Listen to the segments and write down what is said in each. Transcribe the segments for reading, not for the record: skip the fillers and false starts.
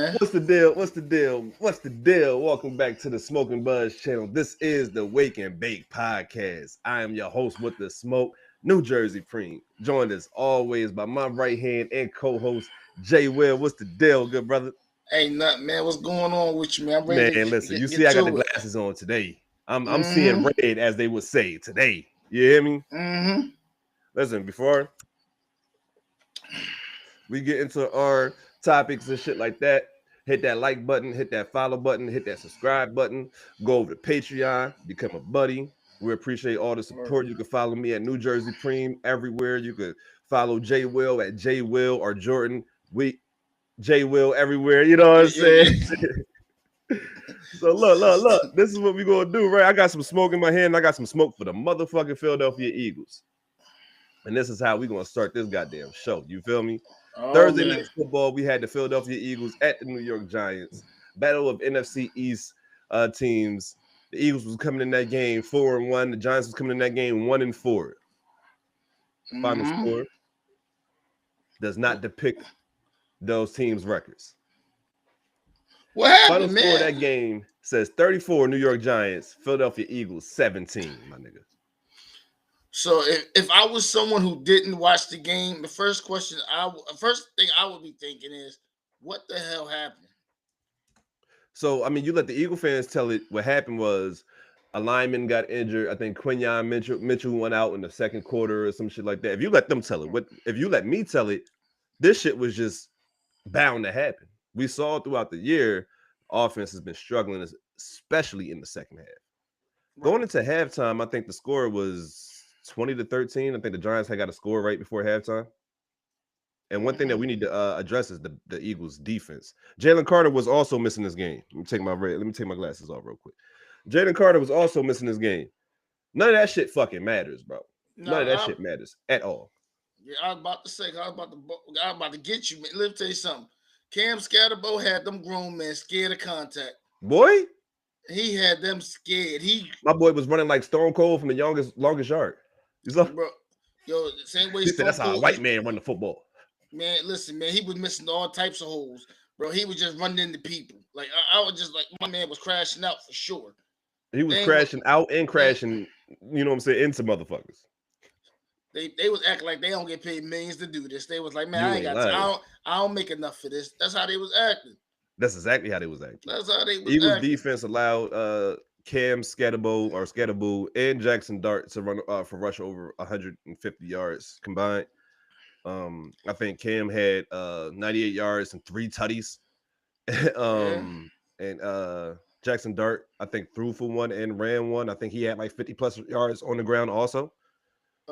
What's the deal? What's the deal? What's the deal? Welcome back to the Smoking Buzz channel. This is the Wake and Bake podcast. I am your host with the smoke, New Jersey Preem. Joined as always by my right hand and co-host, Jay Will. What's the deal, good brother? Ain't nothing, man. What's going on with you, man? I'm ready Man, to listen, you see get I got the to it. glasses on today. I'm seeing Mm-hmm. red, as they would say, today. You hear me? Mm-hmm. Listen, before we get into our topics and shit like that, hit that like button, hit that follow button, hit that subscribe button, go over to Patreon, become a buddy. We appreciate all the support. You can follow me at New Jersey Preem everywhere. You could follow J Will at J Will or Jordan. We J Will everywhere. You know what I'm saying? So look. This is what we gonna do, right? I got some smoke in my hand. I got some smoke for the motherfucking Philadelphia Eagles. And this is how we gonna start this goddamn show. You feel me? Oh Thursday man. night football, we had the Philadelphia Eagles at the New York Giants. Battle of NFC East teams. The Eagles was coming in that game 4-1. The Giants was coming in that game 1-4. Final Mm-hmm. score does not depict those teams' records. What Final happened, score of man? that game says 34 New York Giants, Philadelphia Eagles 17, my nigga. So if I was someone who didn't watch the game, the first thing I would be thinking is, what the hell happened? So, I mean, you let the Eagle fans tell it. What happened was a lineman got injured. I think Quinyon Mitchell went out in the second quarter or some shit like that. If you let them tell it, if you let me tell it, this shit was just bound to happen. We saw throughout the year, offense has been struggling, especially in the second half. Right. Going into halftime, I think the score was 20-13. I think the Giants had got a score right before halftime. And one thing that we need to address is the Eagles' defense. Jalen Carter was also missing this game. Let me take my glasses off real quick. Jalen Carter was also missing this game. None of that shit fucking matters, bro. No, None of that shit matters at all. yeah, I was about to say, I was about to get you, man. Let me tell you something. Cam Scatterbo had them grown men scared of contact. Boy, He had them scared. my boy was running like Stone Cold from the longest yard. You saw? Bro, the same way He said Stone that's how a Cold white man run the football. man, listen, man, he was missing all types of holes, bro. He was just running into people. Like I was just like, my man was crashing out for sure. He was They crashing out and they, crashing, you know what I'm saying, into motherfuckers. they was acting like they don't get paid millions to do this. They was like, man, I You ain't ain't got time. lying. I don't make enough for this. That's how they was acting. That's exactly how they was acting. That's how they was Eagles acting. defense allowed Cam Scatterbo and Jackson Dart to run for rush over 150 yards combined. I think Cam had 98 yards and 3 tutties. Yeah. And Jackson Dart, I think, threw for one and ran one. I think he had like 50 plus yards on the ground also.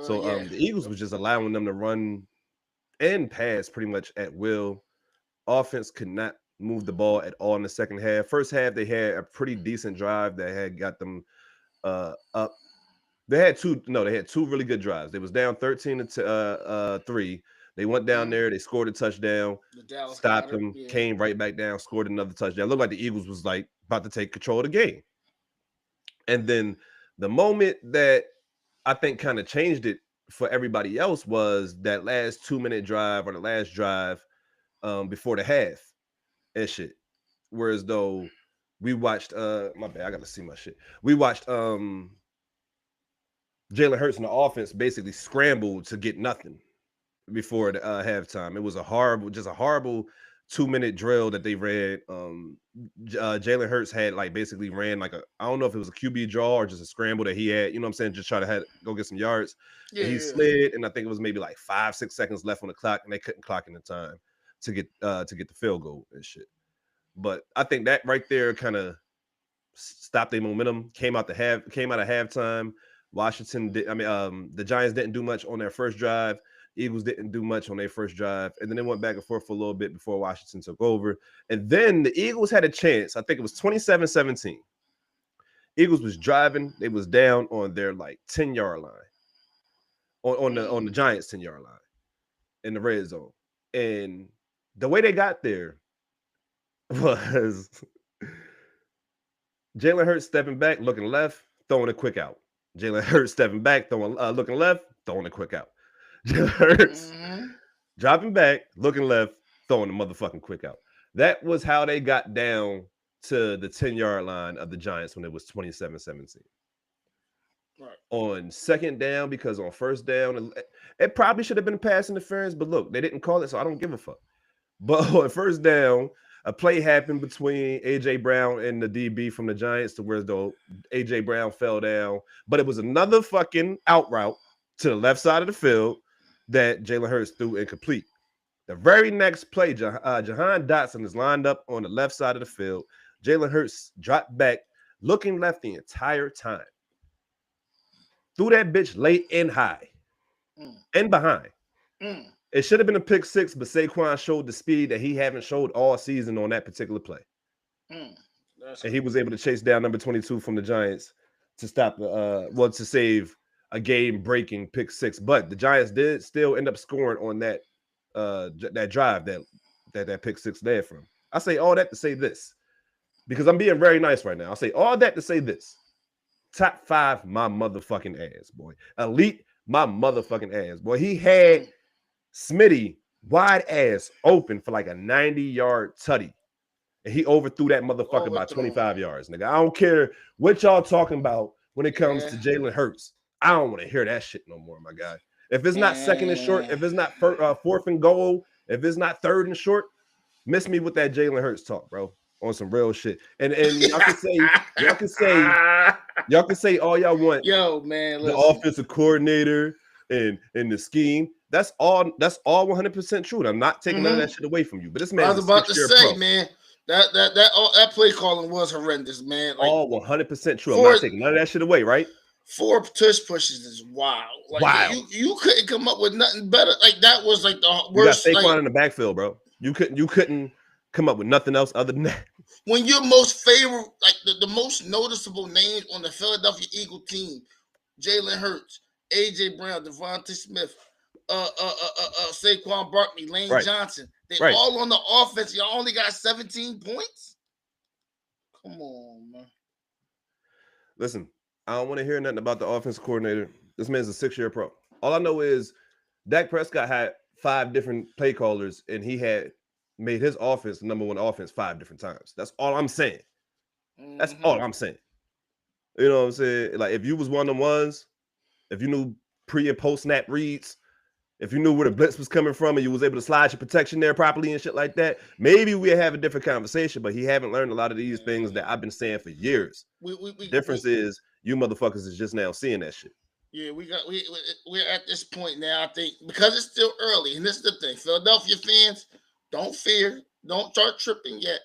So Yeah. the Eagles was just allowing them to run and pass pretty much at will. Offense could not move the ball at all in the second half. First half, they had a pretty decent drive that had got them up. They had two really good drives. They was down 13-3. They went down there, they scored a touchdown, The Dallas stopped Goddard. them, Yeah. came right back down, scored another touchdown. It looked like the Eagles was like about to take control of the game. And then the moment that I think kind of changed it for everybody else was that last 2-minute drive or the last drive before the half and shit. Whereas though we watched my bad, I gotta see my shit. We watched Jalen Hurts in the offense basically scrambled to get nothing before the halftime. It was a horrible 2-minute drill that they ran. Jalen Hurts had like basically ran like I don't know if it was a QB draw or just a scramble that he had, you know what I'm saying, just try to go get some yards. Yeah. And he slid, and I think it was maybe like 5-6 seconds left on the clock, and they couldn't clock in the time to get the field goal and shit. But I think that right there kind of stopped their momentum. Came out of halftime. Washington did. I mean, the Giants didn't do much on their first drive. Eagles didn't do much on their first drive, and then they went back and forth for a little bit before Washington took over. And then the Eagles had a chance. I think it was 27-17. Eagles was driving. They was down on their like 10-yard line, on the Giants 10-yard line in the red zone. And the way they got there was Jalen Hurts stepping back, looking left, throwing a quick out. Jalen Hurts stepping back, looking left, throwing a quick out. Jalen Hurts dropping back, looking left, throwing a motherfucking quick out. That was how they got down to the 10-yard line of the Giants when it was 27-17. Right. On second down, because on first down, it probably should have been pass interference, but look, they didn't call it, so I don't give a fuck. But on first down, a play happened between AJ Brown and the DB from the Giants to where the AJ Brown fell down, but it was another fucking out route to the left side of the field that Jalen Hurts threw incomplete. The very next play, Jahan Dotson is lined up on the left side of the field. Jalen Hurts dropped back, looking left the entire time. Threw that bitch late and high and behind. Mm. It should have been a pick six, but Saquon showed the speed that he haven't showed all season on that particular play. That's And cool. he was able to chase down number 22 from the Giants to stop to save a game-breaking pick six. But the Giants did still end up scoring on that that drive that pick six there from. I say all that to say this, because I'm being very nice right now. I say all that to say this. Top 5 my motherfucking ass, boy. Elite my motherfucking ass, boy. He had Smitty wide ass open for like a 90-yard tutty. And he overthrew that motherfucker by 25 yards, nigga. I don't care what y'all talking about when it comes to Jalen Hurts. I don't want to hear that shit no more, my guy. If it's not second and short, if it's not fourth and goal, if it's not third and short, miss me with that Jalen Hurts talk, bro. On some real shit. And y'all can say all y'all want. Yo, man, the listen. offensive coordinator and the scheme. That's all 100% true. I'm not taking none of that shit away from you. But this man's I was about to say, pro. man, that play calling was horrendous, man. Like, all 100% true. I'm not taking none of that shit away, right? 4 tush pushes is wild. Like, wow. You couldn't come up with nothing better. Like, that was like the worst. You got Saquon in the backfield, bro. You couldn't come up with nothing else other than that. When your most favorite, like the most noticeable names on the Philadelphia Eagle team, Jalen Hurts, AJ Brown, Devontae Smith, Saquon Barkley, Lane Johnson, they all on the offense. Y'all only got 17 points. Come on, man. Listen, I don't want to hear nothing about the offensive coordinator. This man's a 6-year pro. All I know is Dak Prescott had 5 different play callers, and he had made his offense the number 1 offense 5 different times. That's all I'm saying. That's all I'm saying. You know what I'm saying? Like, if you was one of them ones, if you knew pre and post snap reads, if you knew where the blitz was coming from and you was able to slide your protection there properly and shit like that, maybe we'd have a different conversation. But he haven't learned a lot of these things that I've been saying for years. The difference is you motherfuckers is just now seeing that shit. Yeah, we're at this point now. I think because it's still early, and this is the thing: Philadelphia fans, don't fear, don't start tripping yet.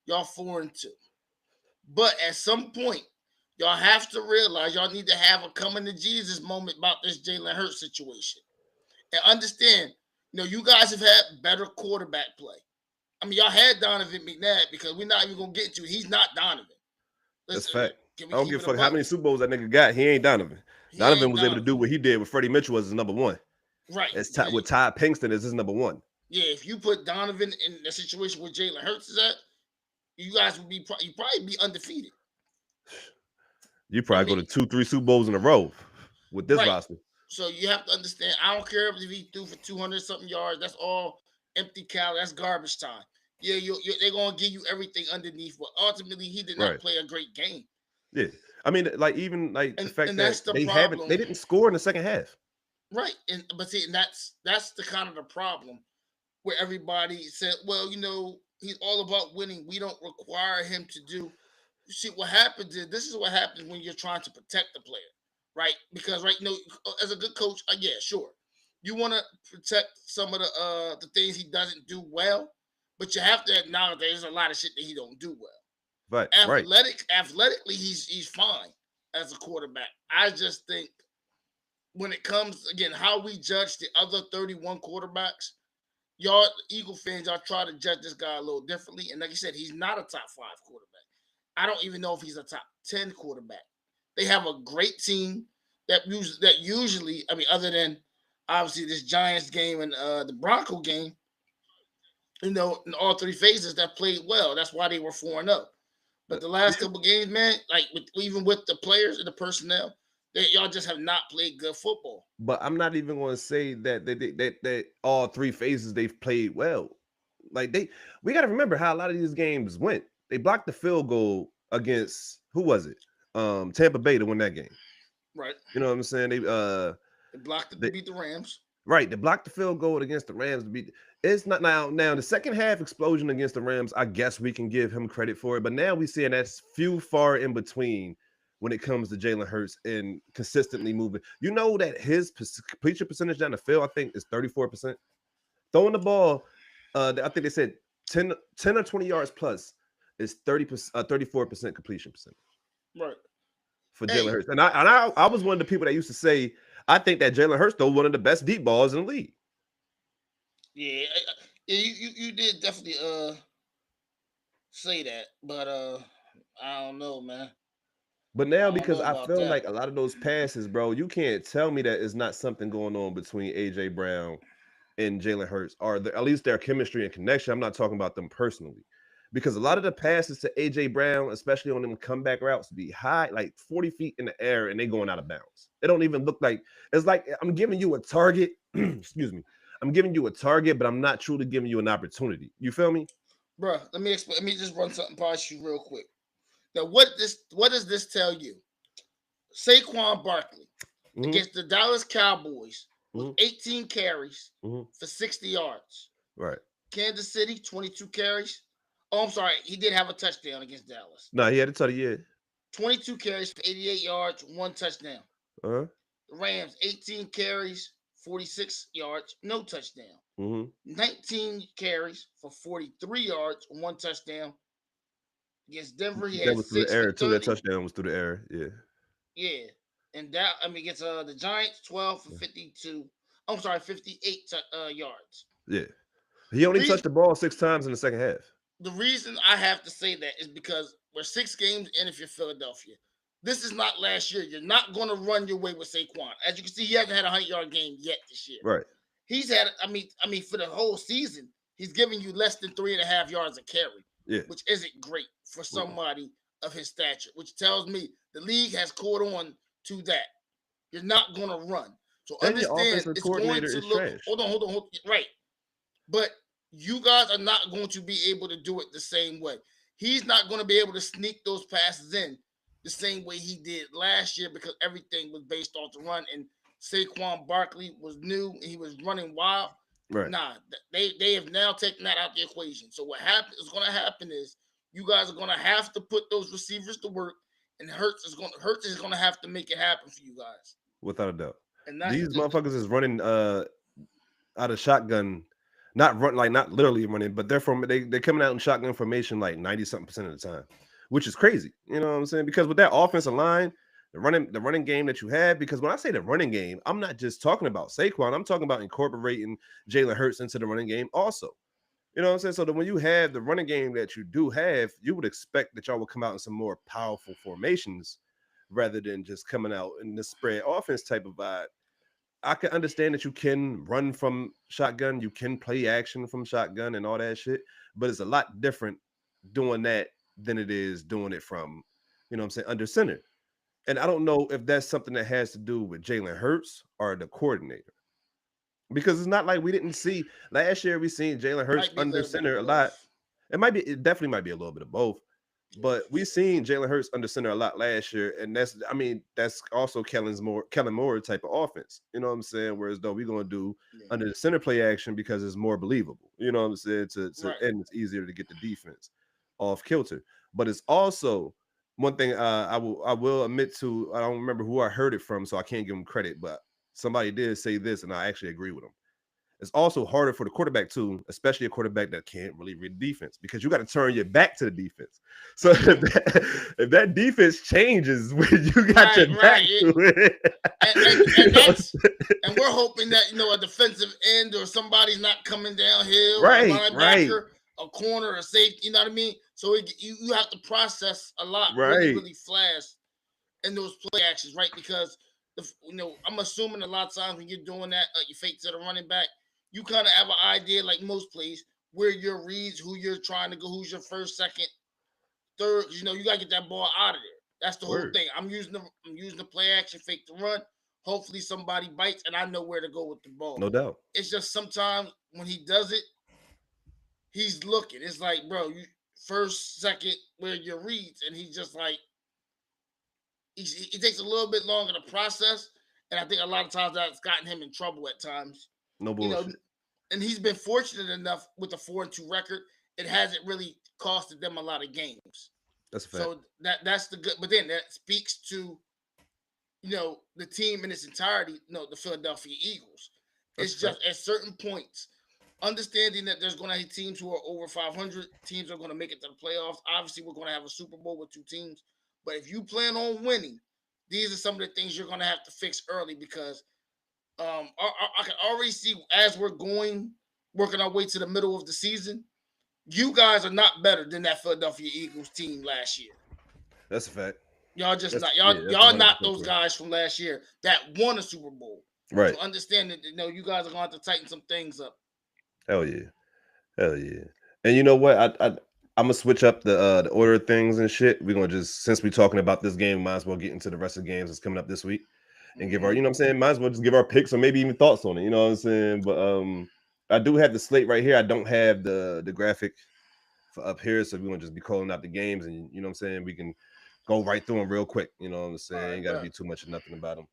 Y'all 4-2, but at some point, y'all have to realize y'all need to have a coming to Jesus moment about this Jalen Hurts situation, and understand. You guys have had better quarterback play. I mean, y'all had Donovan McNabb because we're not even gonna get to. He's not Donovan. That's fact. I don't give a fuck how many Super Bowls that nigga got. He ain't Donovan. Donovan was able to do what he did with Freddie Mitchell as his number 1. Right. With Ty Pinkston as his number 1. Yeah, if you put Donovan in the situation where Jalen Hurts is at, you guys would you probably be undefeated. You probably go to 2-3 Super Bowls in a row with this roster. So you have to understand. I don't care if he threw for 200-something yards. That's all empty calories. That's garbage time. Yeah, they're gonna give you everything underneath, but ultimately he did not play a great game. Yeah, I mean, like even like the fact that they didn't score in the second half. Right, but see, that's the kind of the problem where everybody said, well, he's all about winning. We don't require him to do. You see, what happens is this is what happens when you're trying to protect the player, right? Because as a good coach, yeah, sure, you want to protect some of the things he doesn't do well, but you have to acknowledge there's a lot of shit that he don't do well. Right, athletically, he's fine as a quarterback. I just think when it comes again, how we judge the other 31 quarterbacks, y'all Eagle fans, y'all try to judge this guy a little differently. And like you said, he's not a top 5 quarterback. I don't even know if he's a top 10 quarterback. They have a great team that usually, I mean, other than obviously this Giants game and the Bronco game, in all 3 phases that played well. That's why they were 4-0. But the last couple games, man, like even with the players and the personnel, y'all just have not played good football. But I'm not even going to say that all 3 phases they've played well. Like we got to remember how a lot of these games went. They blocked the field goal against who was it? Tampa Bay to win that game. Right. You know what I'm saying? They blocked it to They beat the Rams. right. They blocked the field goal against the Rams to beat. It's not now the second half explosion against the Rams. I guess we can give him credit for it, but now we see that's few far in between when it comes to Jalen Hurts and consistently moving. You know that his completion percentage down the field, I think, is 34%. Throwing the ball, I think they said 10 or 20 yards plus is 30%, 34% completion percentage Right. for Jalen Hey, Hurts. And I was one of the people that used to say I think that Jalen Hurts throw one of the best deep balls in the league. yeah, you did definitely say that, but I don't know, man. But now I don't because know I about feel that. like a lot of those passes, bro, you can't tell me that it's not something going on between AJ Brown and Jalen Hurts, or at least their chemistry and connection. I'm not talking about them personally. Because a lot of the passes to AJ Brown, especially on them comeback routes, be high, like 40 feet in the air, and they going out of bounds. It don't even look like it's like I'm giving you a target. Excuse me. I'm giving you a target, but I'm not truly giving you an opportunity. You feel me? Bro, let me explain. Let me just run something past you real quick. Now, what does this tell you? Saquon Barkley Mm-hmm, against the Dallas Cowboys with mm-hmm, 18 carries mm-hmm. for 60 yards. Right. Kansas City, 22 carries. Oh, I'm sorry. He did have a touchdown against Dallas. No, he had to tell you, yeah. 22 carries for 88 yards, one touchdown. Uh-huh. The Rams, 18 carries, 46 yards, no touchdown. Mm-hmm. 19 carries for 43 yards, one touchdown. Against Denver, he That had was through the 6 for air too. That 30. touchdown was through the air. Yeah. Yeah. And that, I mean, against the Giants, 12 for 52. I'm sorry, 58 yards. Yeah. He The only reason touched the ball 6 times in the second half. the reason I have to say that is because we're 6 games in if you're Philadelphia. This is not last year. You're not going to run your way with Saquon. As you can see, he hasn't had a 100-yard game yet this year. Right. He's had, I mean, for the whole season, he's giving you less than 3.5 yards a carry, Yeah. which isn't great for Mm. somebody of his stature, which tells me the league has caught on to that. You're not going to run. So And your understand offensive it's going coordinator to is look, trash. hold on. Right. But you guys are not going to be able to do it the same way. He's not going to be able to sneak those passes in the same way he did last year because everything was based off the run. And Saquon Barkley was new and he was running wild. Right. Nah, they have now taken that out the equation. So what is going to happen is you guys are going to have to put those receivers to work, and Hurts is going to have to make it happen for you guys. Without a doubt. And These motherfuckers is running out of shotgun. Not literally running, but they're coming out in shotgun formation like 90 something percent of the time, which is crazy. You know what I'm saying? Because with that offensive line, the running game that you have, because when I say the running game, I'm not just talking about Saquon, I'm talking about incorporating Jalen Hurts into the running game also. You know what I'm saying? So that when you have the running game that you do have, you would expect that y'all will come out in some more powerful formations rather than just coming out in the spread offense type of vibe. I can understand that you can run from shotgun, you can play action from shotgun and all that shit, but it's a lot different doing that than it is doing it from, you know what I'm saying, under center. And I don't know if that's something that has to do with Jalen Hurts or the coordinator. Because it's not like we didn't see last year, we seen Jalen Hurts might be a under little bit of center a lot. both. It definitely might be a little bit of both. But we seen Jalen Hurts under center a lot last year, and that's also Kellen Moore type of offense. You know what I'm saying? Whereas though we're gonna do Yeah. under the center play action because it's more believable. You know what I'm saying? Right. And it's easier to get the defense off kilter. But it's also one thing I will admit to. I don't remember who I heard it from, so I can't give him credit. But somebody did say this, and I actually agree with him. It's also harder for the quarterback too, especially a quarterback that can't really read defense because you got to turn your back to the defense. So if that defense changes when you got Right, your back right. to it, And that's and we're hoping that a defensive end or somebody's not coming downhill, or a right, linebacker, a corner, a safety. You know what I mean? So you have to process a lot really, right. really fast in those play actions, right? Because I'm assuming a lot of times when you're doing that, you fake to the running back, you kind of have an idea, like most plays, where your reads, who you're trying to go, who's your first, second, third. You gotta get that ball out of there. That's the whole Word, thing. I'm using the play action, fake the run. Hopefully somebody bites, and I know where to go with the ball. no doubt. It's just sometimes when he does it, he's looking. It's like, bro, you first, second, where your reads, and he's just like he takes a little bit longer to process, and I think a lot of times that's gotten him in trouble at times. No You know, bullshit. and he's been fortunate enough with a 4-2 record. It hasn't really costed them a lot of games. That's a fact. So that's the good. But then that speaks to the team in its entirety. The Philadelphia Eagles. That's It's a fact. just at certain points, understanding that there's going to be teams who are over 500. Teams are going to make it to the playoffs. Obviously, we're going to have a Super Bowl with two teams. But if you plan on winning, these are some of the things you're going to have to fix early because I can already see as we're working our way to the middle of the season, you guys are not better than that Philadelphia Eagles team last year. That's a fact. Y'all just That's, not yeah, y'all not 100% those true. guys from last year that won a Super Bowl. Right. So understand that you guys are going to have to tighten some things up. Hell yeah. Hell yeah. And you know what? I'm gonna switch up the order of things and shit. We're gonna just, since we're talking about this game, might as well get into the rest of the games that's coming up this week and give our, you know what I'm saying, might as well just give our picks or maybe even thoughts on it, you know what I'm saying? But I do have the slate right here. I don't have the graphic for up here, so we're gonna just be calling out the games, and you know what I'm saying, we can go right through them real quick, you know what I'm saying? Right, Ain't gotta right. be too much of nothing about them.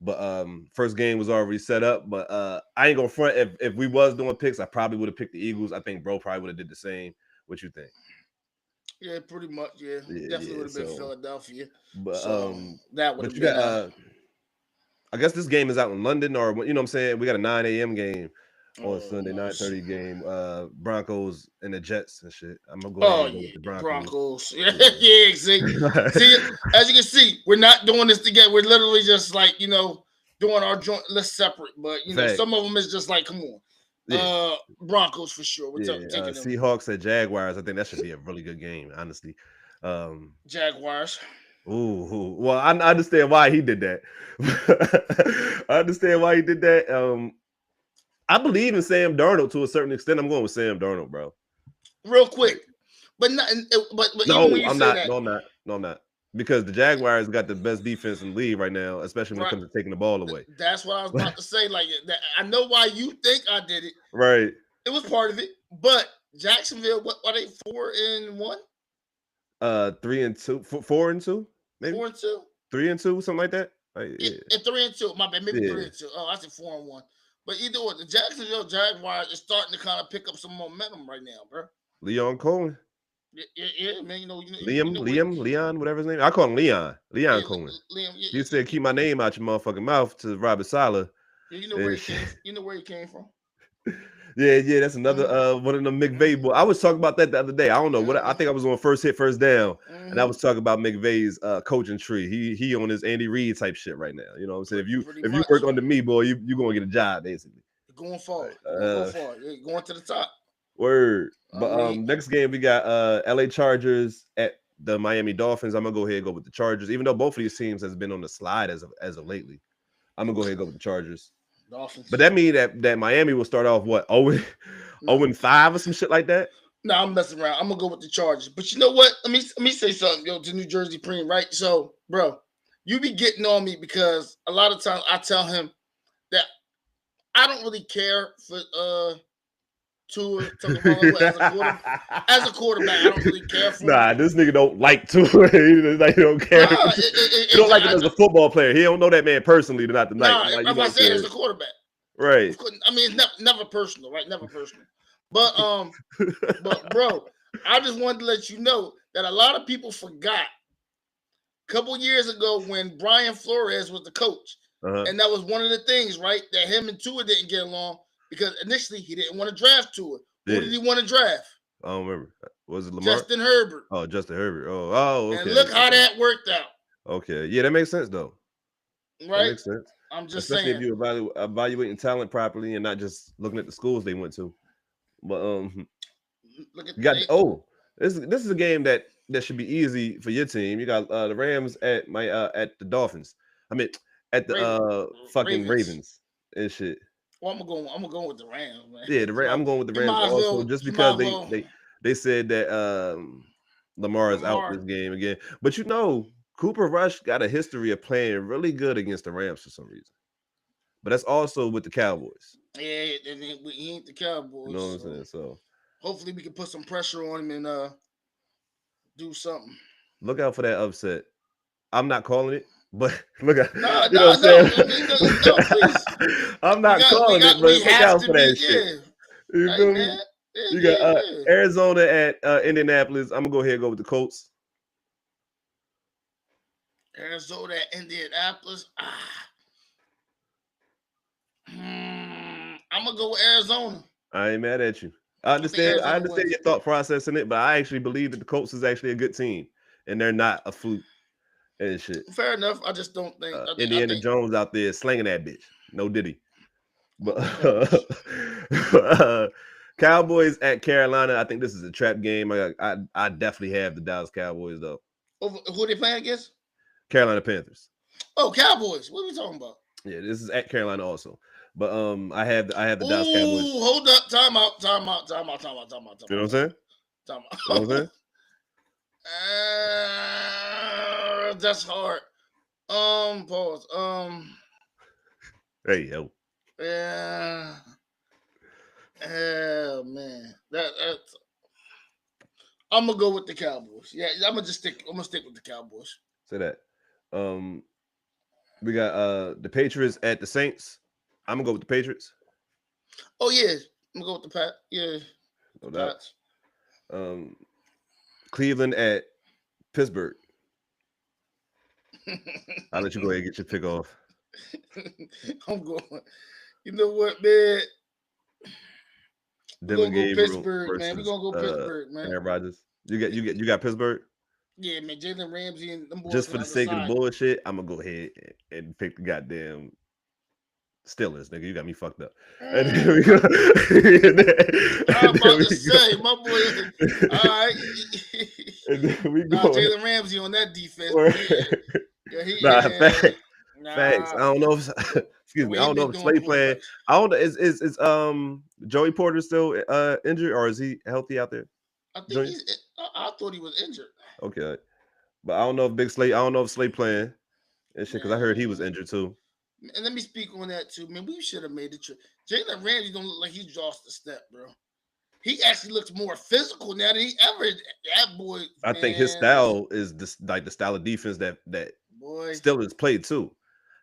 But first game was already set up. But I ain't gonna front. If we was doing picks, I probably would have picked the Eagles. I think bro probably would have did the same. What you think? Yeah, pretty much. Yeah, Yeah, definitely yeah. would have been So, Philadelphia. but So that would but have you been got I guess this game is out in London, or you know what I'm saying. We got a 9 a.m. game on oh Sunday, no. 9:30 game. Broncos and the Jets and shit. I'm gonna go ahead Oh and go with yeah, the the Broncos. Broncos. Yeah, Yeah. yeah. See, as you can see, we're not doing this together. We're literally just like doing our joint list separate. But Fact. some of them is just like, come on, Yeah. Broncos for sure. We're Yeah. taking them. Seahawks at Jaguars. I think that should be a really good game, honestly. Jaguars. Ooh, well, I understand why he did that. I understand why he did that. I believe in Sam Darnold to a certain extent. I'm going with Sam Darnold, bro. Real quick, but not. But even when No, you I'm say not. that, No, I'm not. No, I'm not. Because the Jaguars got the best defense in the league right now, especially when it right? comes to taking the ball away. That's what I was about to say. Like that, I know why you think I did it. Right. It was part of it, but Jacksonville, what are they 4-1? 3-2, 4-2, maybe 4-2. 3-2, something like that. Yeah, Yeah. and 3-2. My bad, maybe Yeah. 3-2. Oh, I said 4-1. But either way, the Jacksonville Jaguars is starting to kind of pick up some momentum right now, bro. Leon Cohen. Yeah, man. You know Leon, whatever his name. I call him Leon. Leon yeah, Cohen. Liam. Yeah, He said, "Keep my name out your motherfucking mouth" to Robert Saleh. you know where And he came. You know where he came from. yeah, that's another one of the McVay boy. I was talking about that the other day. I don't know what I think I was on First Hit, First Down, and I was talking about McVay's coaching tree. He on his Andy Reid type shit right now. You know what I'm saying? If you work under me, boy, you gonna get a job basically. You're going far. You're gonna go far. You're going to the top. Word. I But mean, next game we got LA Chargers at the Miami Dolphins. I'm gonna go ahead and go with the Chargers, even though both of these teams has been on the slide as of lately. I'm gonna go ahead and go with the Chargers. Dolphins. But that means that Miami will start off what 0-5 or some shit like that. No, I'm messing around. I'm gonna go with the Chargers. But you know what? Let me say something, yo, to New Jersey Preem, right? So, bro, you be getting on me because a lot of times I tell him that I don't really care for Tua Tagovailoa as a quarterback. I don't really care for him. Nah, this nigga don't like Tua. He don't care. Nah, he don't like him as a football player. He don't know that man personally tonight. Nah, like, if I say as a quarterback, right? I mean, it's never personal, right? Never personal. But bro, I just wanted to let you know that a lot of people forgot a couple years ago when Brian Flores was the coach, and that was one of the things, right? That him and Tua didn't get along because initially he didn't want to draft Tua. Who did he want to draft? I don't remember. Was it Lamar? Justin Herbert. Oh, Justin Herbert. Oh, okay. And look how that worked out. Okay, yeah, that makes sense though. Right? That makes sense. I'm just especially saying. if you evaluating talent properly and not just looking at the schools they went to. But look at you got this is a game that should be easy for your team. You got the Rams at at the Dolphins. I mean at the fucking Ravens and shit. Well, I'm gonna go with the Rams, man. Yeah, I'm going with the Rams also just because they said that Lamar is out this game again. But you know, Cooper Rush got a history of playing really good against the Rams for some reason. But that's also with the Cowboys. Yeah, and he ain't the Cowboys. You know what I'm saying? So hopefully we can put some pressure on him and do something. Look out for that upset. I'm not calling it, but look out. No, You know no, what no. I'm I mean, no, no, please. saying? I'm not calling it, We but look have out to for be. that shit. Yeah. You Hey feel me? man. Yeah, You yeah, got yeah. Arizona at Indianapolis. I'm gonna go ahead and go with the Colts. Arizona, Indianapolis. I'm gonna go with Arizona. I ain't mad at you. I I think understand. I Arizona understand wins. your thought process in it, but I actually believe that the Colts is actually a good team, and they're not a fluke and shit. Fair enough. I just don't think. I Indiana think. Jones out there slinging that bitch. No diddy. But I'm gonna go Cardinals. Cowboys at Carolina. I think this is a trap game. I definitely have the Dallas Cowboys though. Who they playing against? Carolina Panthers. Oh, Cowboys. What are we talking about? Yeah, this is at Carolina also. But I have the Dallas Cowboys. Ooh, hold up. Time out. You know what I'm saying? Time out. You know what I'm saying? That's hard. Pause. Hey yo. Yeah. Oh man. That's I'm gonna go with the Cowboys. Yeah, I'm gonna stick with the Cowboys. Say that. We got the Patriots at the Saints. I'm gonna go with the Patriots. Oh yeah. I'm gonna go with the Pat. Yeah. No The doubt. Pats. Cleveland at Pittsburgh. I'll let you go ahead and get your pick off. I'm going. You know what, man? We're Dylan gonna go Gabriel Pittsburgh, man. We're versus gonna go Pittsburgh, man. Aaron Rodgers. You got Pittsburgh? Yeah, man. Jalen Ramsey and them boys Just on for the the other sake of the side. bullshit, I'm gonna go ahead and pick the goddamn Steelers, nigga. You got me fucked up. And then we go. I was about to say, my boy. All right. And then we Nah, go. Jalen Ramsey on that defense. Nah, Yeah. facts. Facts. I Nah. don't know if excuse me. What I he don't know been if doing Slay playing. quarterbacks? I don't know. Is Joey Porter still injured or is he healthy out there? I think Junior? I thought he was injured. Okay. But I don't know if Big Slay. I don't know if Slay playing and shit because I heard he was Man. injured too. And let me speak on that too, man. We should have made the trip. Jalen Ramsey don't look like he's lost a step, bro. He actually looks more physical now than he ever. That boy, I think his man, style is this like the style of defense that boy. Steelers played too.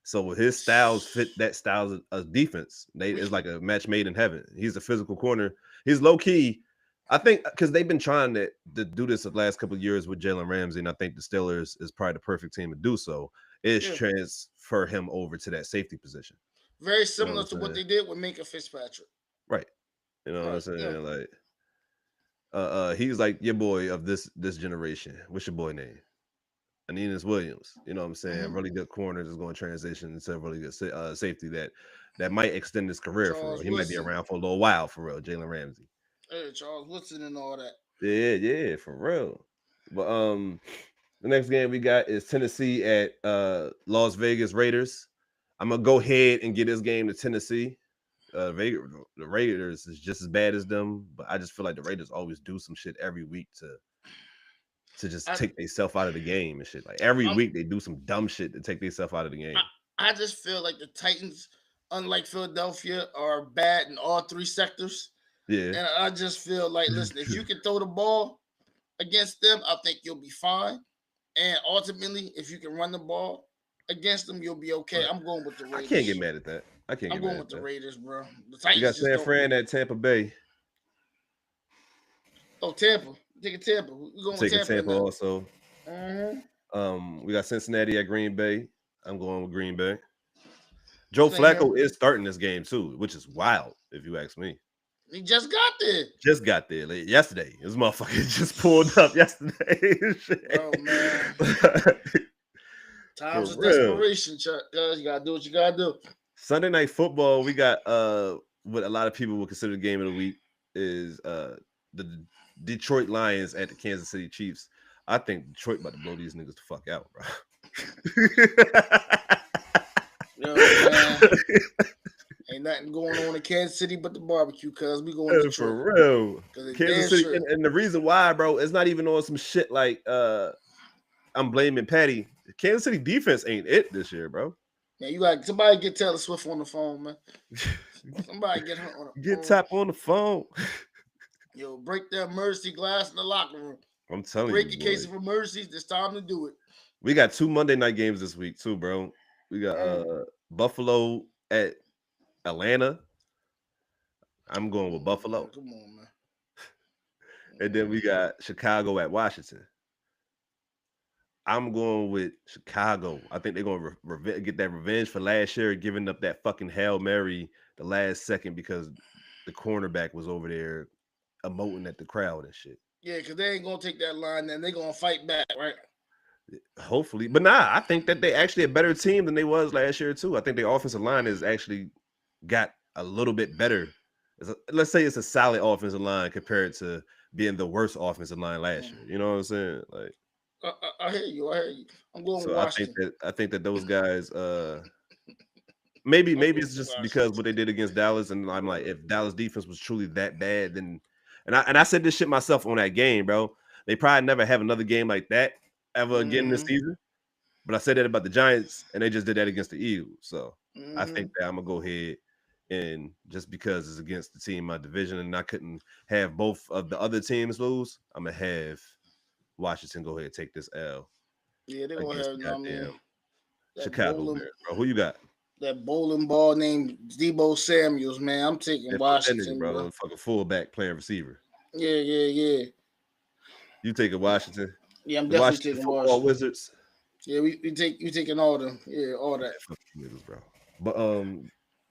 So his styles fit that style of defense. It's like a match made in heaven. He's a physical corner. He's low key. I think because they've been trying to do this the last couple of years with Jalen Ramsey, and I think the Steelers is probably the perfect team to do so. Is Yeah. transfer him over to that safety position. Very You know similar what to I'm what saying? they did with Minka Fitzpatrick. Right. You know what I'm Right. saying? Yeah. Like he's like your boy of this generation. What's your boy name? Anenas Williams, you know what I'm saying? Mhm. Really good corner is going to transition into a really good safety that might extend his career for real. Charles He might be Woodson. around for a little while for real. Jalen Ramsey. Charles Woodson and all that. Yeah, for real. But the next game we got is Tennessee at Las Vegas Raiders. I'm gonna go ahead and get this game to Tennessee. Vegas, the Raiders is just as bad as them, but I just feel like the Raiders always do some shit every week to just take themselves out of the game and shit. Like every I'm, week they do some dumb shit to take themselves out of the game. I just feel like the Titans, unlike Philadelphia, are bad in all three sectors. Yeah. And I just feel like, listen, if you can throw the ball against them, I think you'll be fine. And ultimately, if you can run the ball against them, you'll be okay. I'm going with the Raiders. I can't get mad at that. I'm going with the Raiders, bro. The You Titans got just San don't. Fran at Tampa Bay. Oh, Tampa. Taking Tampa. We're going with Taking Tampa Tampa also. Mm-hmm. We got Cincinnati at Green Bay. I'm going with Green Bay. Joe Same here. Flacco is starting this game too, which is wild if you ask me. He just got there. Just got there like, yesterday. This motherfucker just pulled up yesterday. Oh man. Times of For real. desperation, Chuck. You gotta do what you gotta do. Sunday night football, we got what a lot of people would consider the game of the week is the Detroit Lions at the Kansas City Chiefs. I think Detroit about to blow these niggas the fuck out, bro. Yo, man. Ain't nothing going on in Kansas City but the barbecue, cuz we going to Detroit. For real. Kansas Kansas City, and the reason why, bro, it's not even on some shit like I'm blaming Patty. Kansas City defense ain't it this year, bro. Man, you got somebody get Taylor Swift on the phone, man. Somebody get her on the Get phone. Tap on the phone. Yo, break that mercy glass in the locker room. I'm telling you, Break a case boy. of emergencies. It's time to do it. We got 2 Monday night games this week too, bro. We got Mm. Buffalo at Atlanta. I'm Come going with on, man. Buffalo. Come on, man. And then we got Chicago at Washington. I'm going with Chicago. I think they're going to get that revenge for last year, giving up that fucking Hail Mary the last second because the cornerback was over there emoting at the crowd and shit. Yeah, because they ain't gonna take that line, then they gonna fight back, right? Hopefully, but nah, I think that they actually a better team than they was last year too. I think their offensive line has actually got a little bit better. Let's say it's a solid offensive line compared to being the worst offensive line last year. You know what I'm saying? Like, I hear you. I hear you. I'm going with so Washington. I think that those guys, maybe I'm maybe going it's with just because Washington. what they did against Dallas, and I'm like, if Dallas defense was truly that bad, then and I said this shit myself on that game, bro. They probably never have another game like that ever again this Mm-hmm. season. But I said that about the Giants, and they just did that against the Eagles. So I Mm-hmm. think that I'm gonna go ahead and just because it's against the team in my division, and I couldn't have both of the other teams lose, I'm gonna have Washington go ahead and take this L Yeah, they gonna against have, you the know what I mean, goddamn that Chicago bowling Bears, bro. Who you got? that bowling ball named Debo Samuels, man. I'm taking Yeah, fuck that nigga, Washington, bro. bro. Fucking fullback playing receiver. Yeah, yeah, yeah. You taking Washington? Yeah, I'm The definitely Washington taking Football Washington. Wizards. Yeah, we taking all them. Yeah, all Yeah, that. fuck you niggas, bro. But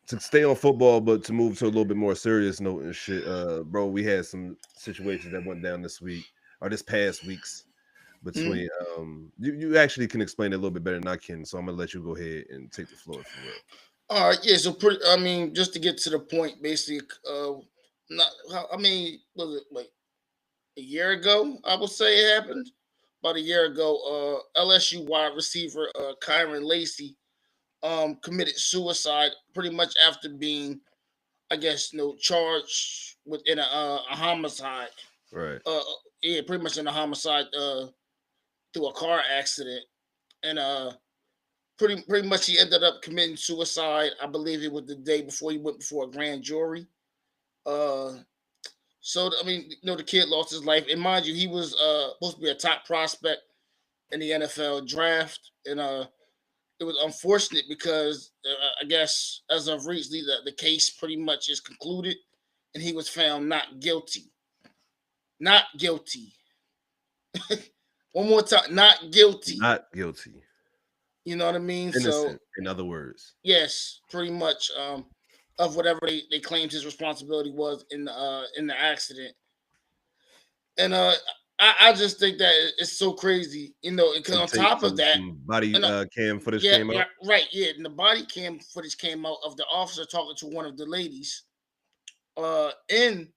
to stay on football, but to move to a little bit more serious note and shit, bro, we had some situations that went down this week or this past weeks Hmm? between you actually can explain it a little bit better than I can, so I'm gonna let you go ahead and take the floor for real. All right, yeah. So pretty. I mean, just to get to the point, basically. Not. I mean, was it like a year ago? I would say it happened. About a year ago, LSU wide receiver Kyron Lacey committed suicide pretty much after being, I guess, charged within a homicide. Right. Uh, yeah, pretty much in a homicide through a car accident, and pretty much he ended up committing suicide. I believe it was the day before he went before a grand jury. Uh, so I mean, the kid lost his life, and mind you, he was supposed to be a top prospect in the NFL draft, and it was unfortunate because I guess as of recently, the case pretty much is concluded, and he was found not guilty. Not guilty. One more time, not guilty. Not guilty. You know what I mean? So Innocent, in other words. yes, pretty much of whatever they claimed his responsibility was in the accident. And I just think that it's so crazy, because Some on tape, top of that, some body and cam footage yeah, came yeah, out. right, yeah, and the body cam footage came out of the officer talking to one of the ladies, and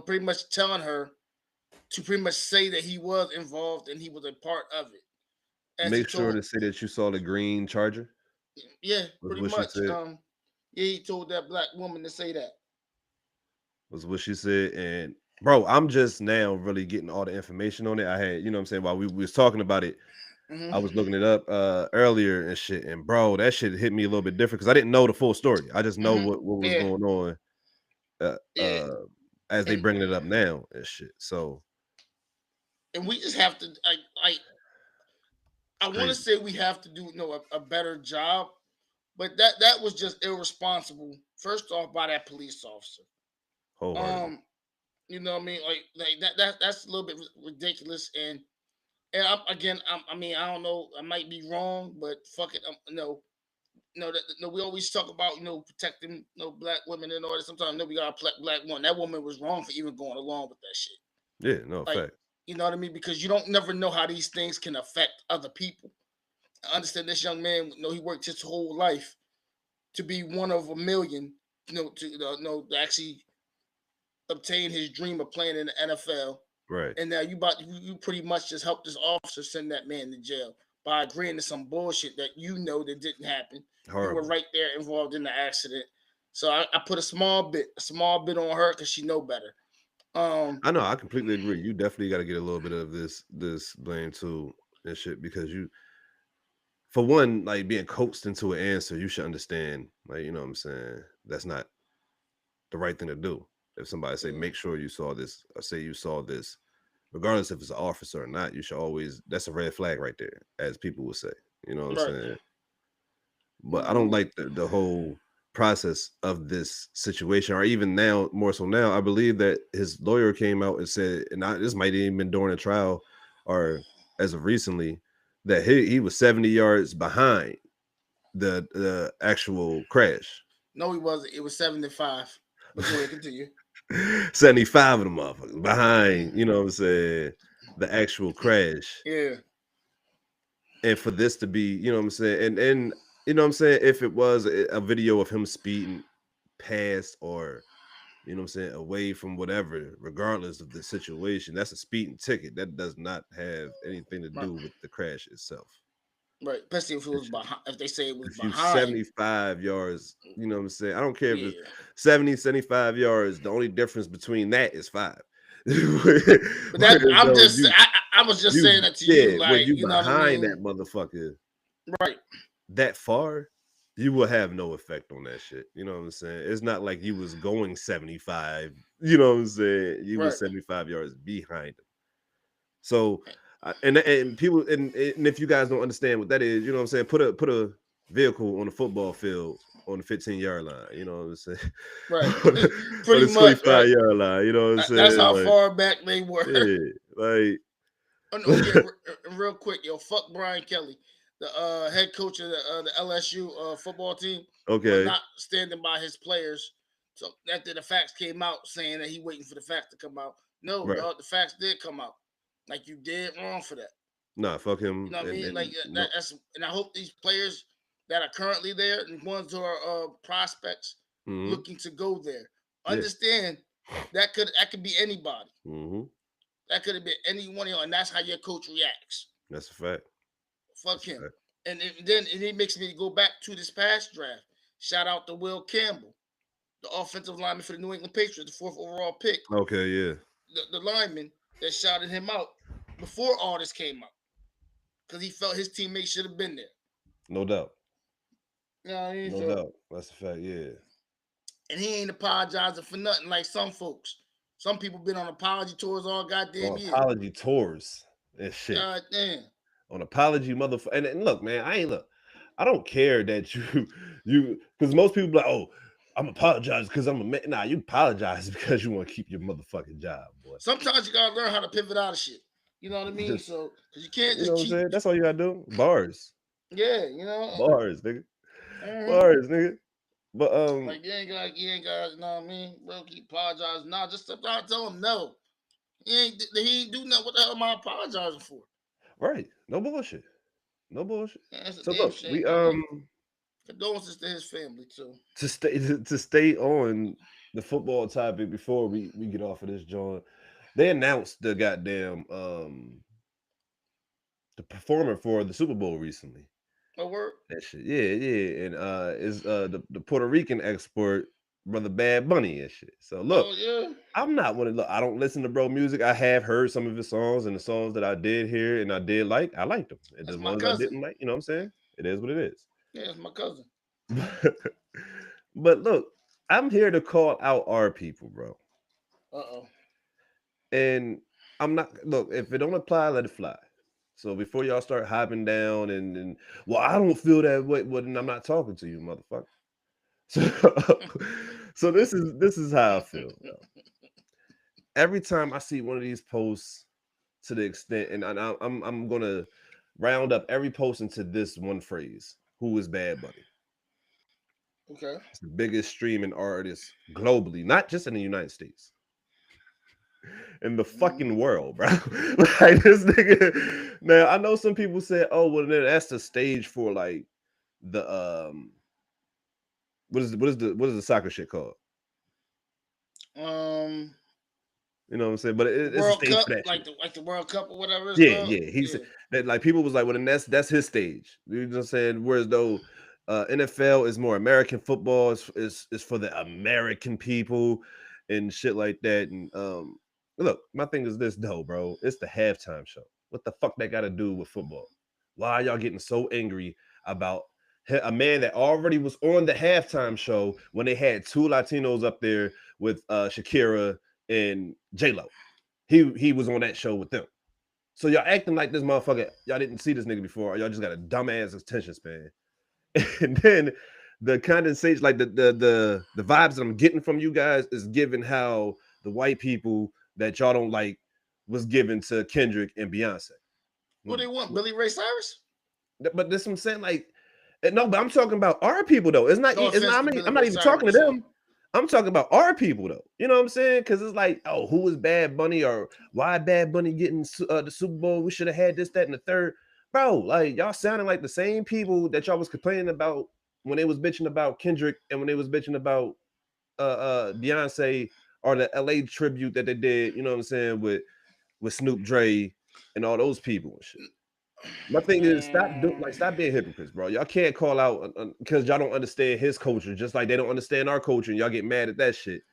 pretty much telling her to pretty much say that he was involved and he was a part of it, as he Make sure told, to say that you saw the green charger, yeah, was pretty what she much, said. yeah, he told that black woman to say that. Was what she said. And bro, I'm just now really getting all the information on it. I had, you know what I'm saying, while we was talking about it, Hmm. I was looking it up earlier and shit. And bro, that shit hit me a little bit different because I didn't know the full story. I just know Hmm. what was Yeah, going on uh, yeah, uh as they and bringing it up now and shit. So and we just have to, I it's want to crazy. say we have to do a better job, but that was just irresponsible. First off, by that police officer. Wholeheartedly. Um, you know what I mean? Like that's a little bit ridiculous. And again, I mean, I don't know. I might be wrong, but fuck it. No, no, no. We always talk about protecting black women and all that. Sometimes we got a black woman. That woman was wrong for even going along with that shit. Yeah, no Like, fact. you know what I mean? Because you don't never know how these things can affect other people. I understand this young man. He worked his whole life to be one of a million. To actually obtain his dream of playing in the NFL. Right. And now you pretty much just helped this officer send that man to jail by agreeing to some bullshit that that didn't happen. You were Horrible. right there involved in the accident. So I put a small bit on her because she know better. Um, I know, I completely agree. You definitely got to get a little bit of this blame too and shit because you for one, like being coaxed into an answer, you should understand, like, you know what I'm saying? That's not the right thing to do. If somebody say, make sure you saw this, or say you saw this, regardless if it's an officer or not, you should always, that's a red flag right there, as people would say. You know what I'm Right. saying? But I don't like the whole process of this situation, or even now, more so now. I believe that his lawyer came out and said, and this might even been during a trial or as of recently, that he was 70 yards behind the actual crash. No, he wasn't. It was 75. But go ahead, continue. 75 of them motherfuckers behind, you know what I'm saying, the actual crash. Yeah. And for this to be, you know what I'm saying, and you know what I'm saying, if it was a video of him speeding past, or you know what I'm saying, away from whatever, regardless of the situation, that's a speeding ticket. That does not have anything to Right. do with the crash itself. Right. Especially if it was behind, if they say it was If you behind. 75 yards, you know what I'm saying, I don't care if it's Yeah. 70, 75 yards, the only difference between that is 5. But that Whereas I'm though just I was just you saying that to you, yeah, when like, you you know what I behind that mean? motherfucker Right. that far, you will have no effect on that shit. You know what I'm saying? It's not like you was going 75, you know what I'm saying? You Right. was 75 yards behind him. So and people, and if you guys don't understand what that is, you know what I'm saying, put a vehicle on the football field on the 15-yard line, you know what I'm saying? Right. On Pretty the much, right. 25-yard line, you know what I'm That's saying? how Like, far back they were. yeah, like Oh yeah, real quick, yo, fuck Brian Kelly, the head coach of the LSU football team, for okay, not standing by his players. So after the facts came out, saying that he waiting for the facts to come out. No, right. dog, the facts did come out. Like, you did wrong for that. Nah, fuck You him know what I mean? Like, no. that's, and I hope these players that are currently there and ones who are prospects Mhm. looking to go there Yeah. understand that could be anybody. Mhm. That could have been any one of y'all, and that's how your coach reacts. That's a fact. Fuck That's a him. fact. And then it makes me go back to this past draft. Shout out to Will Campbell, the offensive lineman for the New England Patriots, the fourth overall pick. Okay, yeah. The lineman that shouted him out before all this came out, because he felt his teammates should have been there. No doubt. You know what I mean? No So, doubt. That's a fact, yeah. and he ain't apologizing for nothing like some folks. Some people been on apology tours all goddamn On year. apology tours and shit. God damn. On apology motherfucker. And look, man, I don't care that you because most people be like, oh, I'm apologizing because I'm a man. Nah, you apologize because you want to keep your motherfucking job, boy. Sometimes you gotta learn how to pivot out of shit. You know what I mean? Just, So, because you can't you know just what I'm keep, saying? That's all you gotta do. Bars. yeah, you know. Bars, nigga. Mhm. Bars, nigga. But Like, you ain't got, you know what I mean? Bro, keep apologizing. Nah, just step out and tell him no. He ain't do nothing. What the hell am I apologizing for? right. No bullshit. No bullshit. Man, that's a So damn look, we shame, man. Condolences to his family too. to stay on the football topic before we get off of this joint. They announced the goddamn the performer for the Super Bowl recently. No word. That shit, yeah, yeah, and is the Puerto Rican export brother Bad Bunny and shit. So look, Oh yeah, I'm not one of look. I don't listen to bro music. I have heard some of his songs, and the songs that I did hear and I did like, I liked them. And the that's my ones I cousin. didn't like, you know what I'm saying? It is what it is. Yeah, that's my cousin. But look, I'm here to call out our people, bro. Uh-oh. And I'm not look, if it don't apply, let it fly. So before y'all start hopping down and well, I don't feel that way. Well, then I'm not talking to you, motherfucker. So, so this is how I feel. Bro. Every time I see one of these posts to the extent, and I'm gonna round up every post into this one phrase: "Who is Bad Bunny?" Okay. It's the biggest streaming artist globally, not just in the United States, in the Mhm. fucking world, bro. Like this nigga. Now I know some people say, "Oh, well, then that's the stage for like the what is the soccer shit called?" Um, You know what I'm saying? But it's a World stage Cup, for that shit. like the World Cup or whatever it's Yeah, called. yeah. He said Yeah. that like people was like, well, then that's his stage. You know what I'm saying? Whereas though NFL is more American football, is for the American people and shit like that. And look, my thing is this though, bro. It's the halftime show. What the fuck that got to do with football? Why are y'all getting so angry about A man that already was on the halftime show when they had two Latinos up there with Shakira and J-Lo. He was on that show with them. So y'all acting like this motherfucker, y'all didn't see this nigga before, or y'all just got a dumbass attention span. And then the condensation, like the vibes that I'm getting from you guys is given how the white people that y'all don't like was given to Kendrick and Beyonce. What they want? Billy Ray Cyrus? But this I'm saying, like, no, but I'm talking about our people though. It's not. No It's not. offense to I'm Billy not Ray even Cyrus, talking to I'm saying. them. I'm talking about our people though. You know what I'm saying? Because it's like, oh, who is Bad Bunny, or why Bad Bunny getting the Super Bowl? We should have had this, that, and the third, bro. Like y'all sounding like the same people that y'all was complaining about when they was bitching about Kendrick and when they was bitching about Beyonce or the LA tribute that they did. You know what I'm saying with Snoop Dre and all those people and shit. My thing is stop being hypocrites, bro. Y'all can't call out because y'all don't understand his culture, just like they don't understand our culture, and y'all get mad at that shit.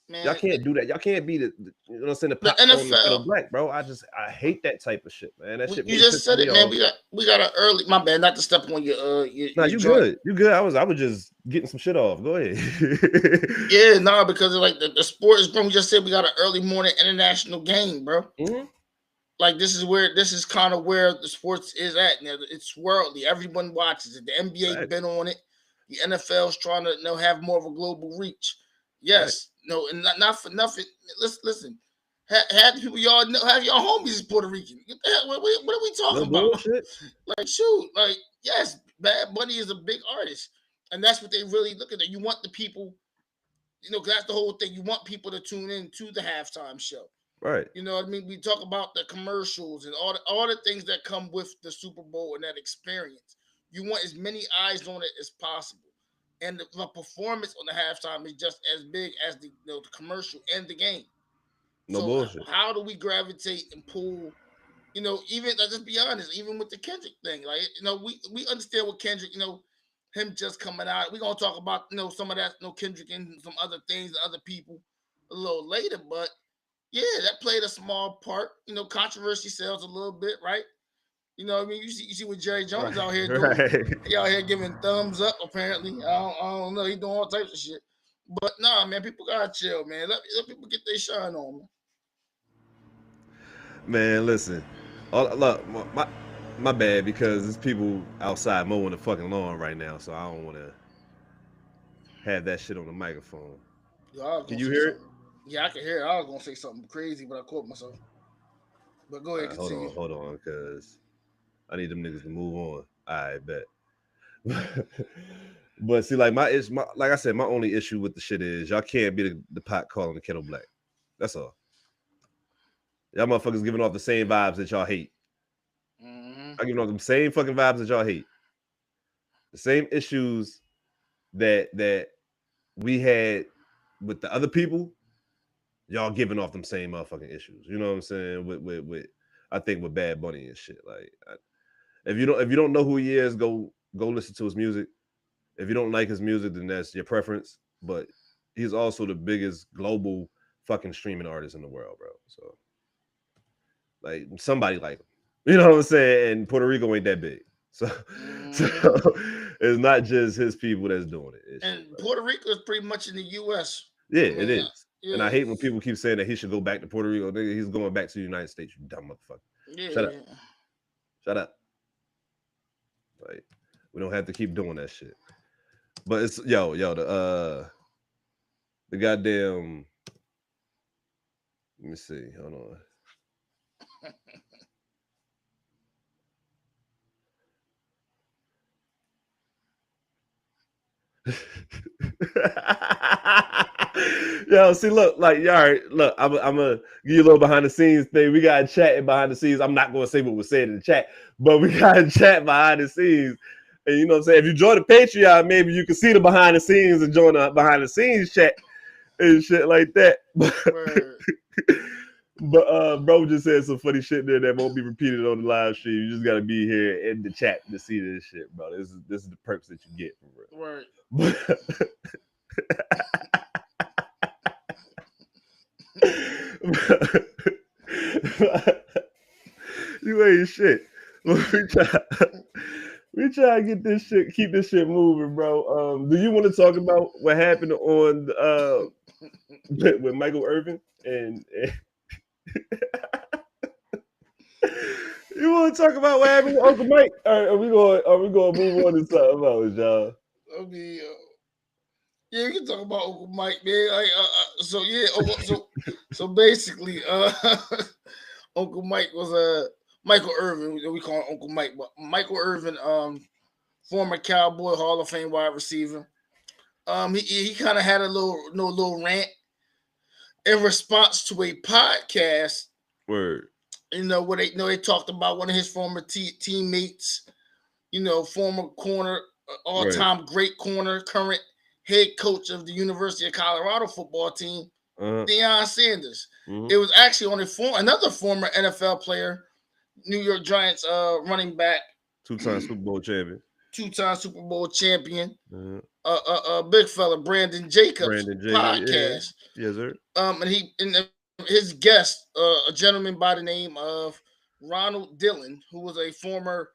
Man, Y'all can't do that. Y'all can't be the you know what I'm saying, the the popcorn in the kettle NFL. black, bro. I hate that type of shit, man. That shit You really just pisses said me it, man. off. We got an early. My bad, not to step on your Nah, your you joint. good. You good. I was just getting some shit off. Go ahead. Yeah, nah, because of, like the sport is grown. We just said we got an early morning international game, bro. Mhm. Like this is kind of where the sports is at now. It's worldly. Everyone watches it. The NBA Right. been on it. The NFL's trying to have more of a global reach. Right. Yes, no, and not for nothing. Listen. Half the people y'all know, have your homies is Puerto Rican. What are we No talking about? bullshit. Like, shoot, like, yes, Bad Bunny is a big artist, and that's what they really look at. You want the people, that's the whole thing. You want people to tune in to the halftime show. Right. You know what I mean? We talk about the commercials and all the things that come with the Super Bowl and that experience. You want as many eyes on it as possible. And the performance on the halftime is just as big as the commercial and the game. No So bullshit. how do we gravitate and pull? Even let's just be honest, even with the Kendrick thing, like we understand what Kendrick, him just coming out. We're gonna talk about some of that, Kendrick and some other things, other people a little later, but yeah, that played a small part. Controversy sells a little bit, right? What I mean, you see what Jerry Jones out here doing. Right. He out here giving thumbs up. Apparently, I don't know. He doing all types of shit. But nah, man, people gotta chill, man. Let people get their shine on, man. Man, listen. Look, my bad because there's people outside mowing the fucking lawn right now, so I don't want to have that shit on the microphone. Yo, I was Can gonna you say hear it? something. Yeah, I can hear it. I was gonna say something crazy, but I caught myself. But go ahead, continue. Hold on, because I need them niggas to move on. I bet. But see, like like I said, my only issue with the shit is y'all can't be the pot calling the kettle black. That's all. Y'all motherfuckers giving off the same vibes that y'all hate. Mm-hmm. I'm giving off them same fucking vibes that y'all hate. The same issues that we had with the other people, y'all giving off them same motherfucking issues. You know what I'm saying? With I think with Bad Bunny and shit. Like if you don't know who he is, go listen to his music. If you don't like his music, then that's your preference. But he's also the biggest global fucking streaming artist in the world, bro. So like somebody like him. You know what I'm saying? And Puerto Rico ain't that big. So, so it's not just his people that's doing it. It's And shit, bro. Puerto Rico is pretty much in the U.S. Yeah, I it mean, is. And I yeah, hate when people keep saying that he should go back to Puerto Rico. Nigga, he's going back to the United States, you dumb motherfucker. Shut up. yeah. Shut up. Like, we don't have to keep doing that shit. But it's the goddamn, let me see. Hold on. Yo, see, look, like, all right, look, I'm gonna give you a little behind the scenes thing. We got a chat behind the scenes. I'm not gonna say what was said in the chat, but we got a chat behind the scenes. And you know what I'm saying? If you join the Patreon, maybe you can see the behind the scenes and join the behind the scenes chat and shit like that. But bro just said some funny shit there that won't be repeated on the live stream. You just gotta be here in the chat to see this shit, bro. This is the perks that you get from real. Right. You ain't shit. Let We try to get this shit, keep this shit moving, bro. Do you want to talk about what happened on with Michael Irvin and you want to talk about what happened with Uncle Mike? Or are we going to move on to something else, y'all? I mean, yeah, we can talk about Uncle Mike, man. So yeah, so basically, Uncle Mike was Michael Irvin. We call him Uncle Mike, but Michael Irvin, former Cowboy Hall of Fame wide receiver. He kind of had a little rant in response to a podcast. Word. Where they talked about one of his former teammates. Former corner, all-time great corner, current head coach of the University of Colorado football team, Deion Sanders. Mm-hmm. It was actually on another former NFL player, New York Giants running back, two-time Super Bowl champion. Big fella, Brandon Jacobs podcast. Yeah. Yes, sir. And his guest, a gentleman by the name of Ronald Dillon, who was a former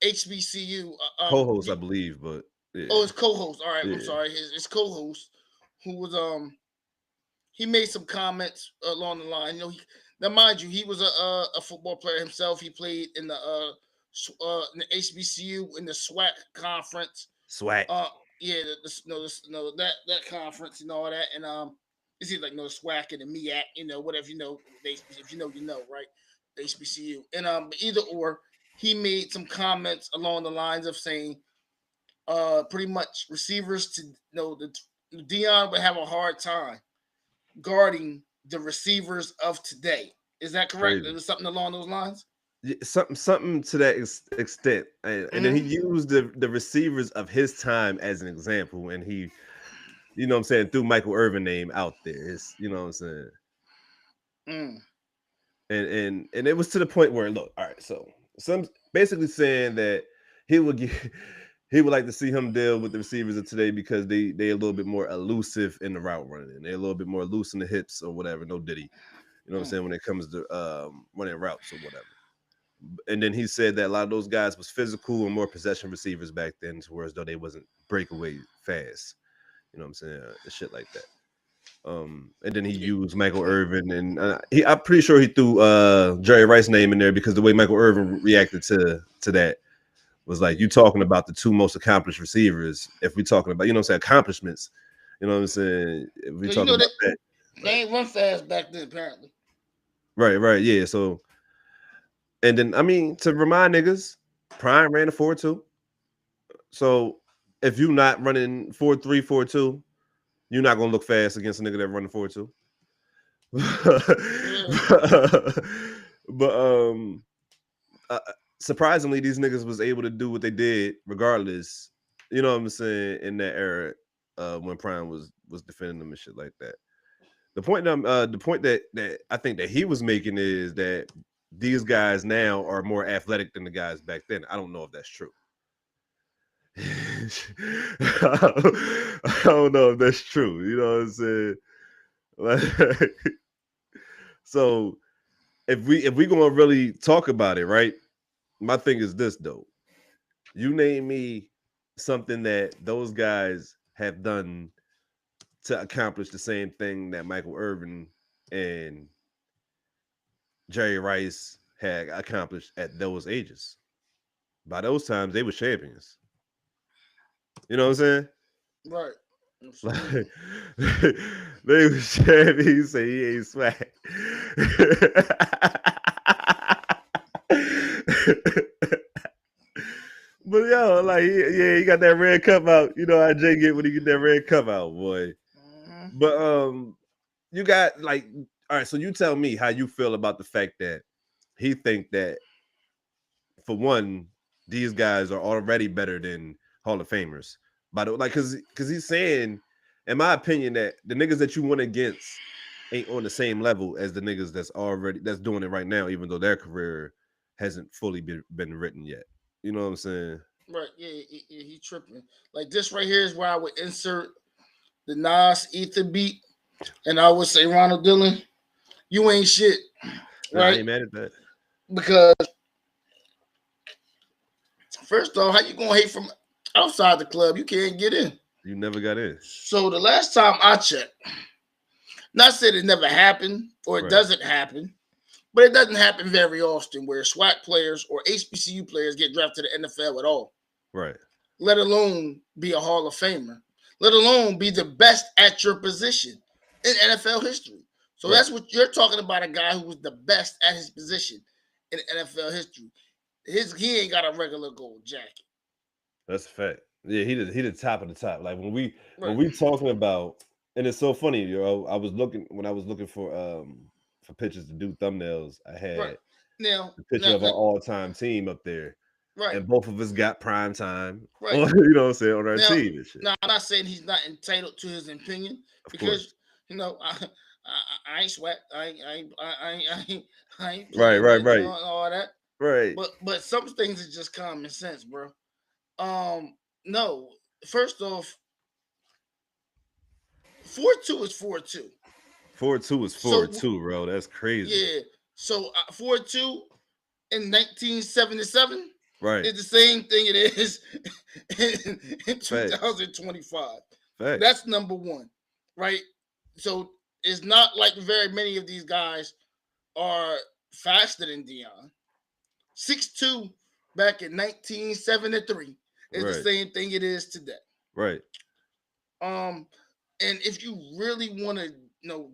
HBCU co-host, I believe, but yeah. Oh, his co-host. All right, yeah. I'm sorry. His co-host, who was he made some comments along the line. Now mind you, he was a football player himself. He played in the HBCU in the SWAC conference. SWAC. Yeah, that conference and all that, and is it like the SWAC and the MEAC, whatever if you know, right? The HBCU, and either or. He made some comments along the lines of saying, pretty much receivers Deion would have a hard time guarding the receivers of today. Is that correct? There was something along those lines. Yeah, something to that extent, and then he used the receivers of his time as an example, and he, what I'm saying, threw Michael Irvin name out there. It's, what I'm saying. And it was to the point where, look, all right, so some basically saying that he would like to see him deal with the receivers of today because they a little bit more elusive in the route running, and they're a little bit more loose in the hips or whatever. No Diddy, what I'm saying, when it comes to running routes or whatever. And then he said that a lot of those guys was physical and more possession receivers back then, whereas though they wasn't breakaway fast. What I'm saying, shit like that. And then he used Michael Irvin, and I'm pretty sure he threw Jerry Rice's name in there because the way Michael Irvin reacted to that was like, you talking about the two most accomplished receivers. If we're talking about, accomplishments, what I'm saying, if we talking about that, they ain't run fast back then, apparently. Right, yeah. So, and then to remind niggas, Prime ran a 4.2. So if you not running 4.3, 4.2. You're not gonna look fast against a nigga that running 4.2. But surprisingly, these niggas was able to do what they did, regardless. You know what I'm saying, in that era, when Prime was defending them and shit like that. The point that I think that he was making is that these guys now are more athletic than the guys back then. I don't know if that's true. I don't know if that's true. You know what I'm saying? Like, so if we gonna really talk about it, right? My thing is this though. You name me something that those guys have done to accomplish the same thing that Michael Irvin and Jerry Rice had accomplished at those ages. By those times, they were champions. You know what I'm saying? Right. Like, they was champions. He say he ain't swag. But yo, like, he got that red cup out. You know how Jay get when he get that red cup out, boy. Mm-hmm. But you got like, all right. So you tell me how you feel about the fact that he think that, for one, these guys are already better than Hall of Famers. By the way, like, cause he's saying, in my opinion, that the niggas that you went against ain't on the same level as the niggas that's doing it right now, even though their career hasn't fully been written yet. You know what I'm saying? Right. Yeah, he tripping. Like, this right here is where I would insert the Nas Ether beat, and I would say, Ronald Dillon, you ain't shit. Right? I ain't mad at that. Because First off, how you gonna hate from outside the club? You can't get in. You never got in. So the last time I checked, not said it never happened or it Right. doesn't happen, but it doesn't happen very often where SWAT players or HBCU players get drafted to the NFL at all. Right. Let alone be a Hall of Famer, let alone be the best at your position in NFL history. So Right. that's what you're talking about, a guy who was the best at his position in NFL history. He ain't got a regular gold jacket. That's a fact. Yeah, he the top of the top. Like when Right. we talking about, and it's so funny, I was looking when I was looking for pictures to do thumbnails. I Right. had Now, the picture of our all time team up there, right. and both of us got prime time. Right. You know what I'm saying, on our Now, team and shit. now I'm not saying he's not entitled to his opinion Of because course. I ain't sweat. I ain't Right. playing Right. nothing, Right. all that. Right. But some things is just common sense, bro. No. First off, 4-2 is 4-2. 4-2 is So 4-2, bro. That's crazy. yeah. So 4-2 in 1977 Right. is the same thing it is in Facts. 2025. Facts. That's number one, right? So it's not like very many of these guys are faster than Deion. 6'2" back in 1973 is the Right. same thing it is today. Right. Um, and if you really want to,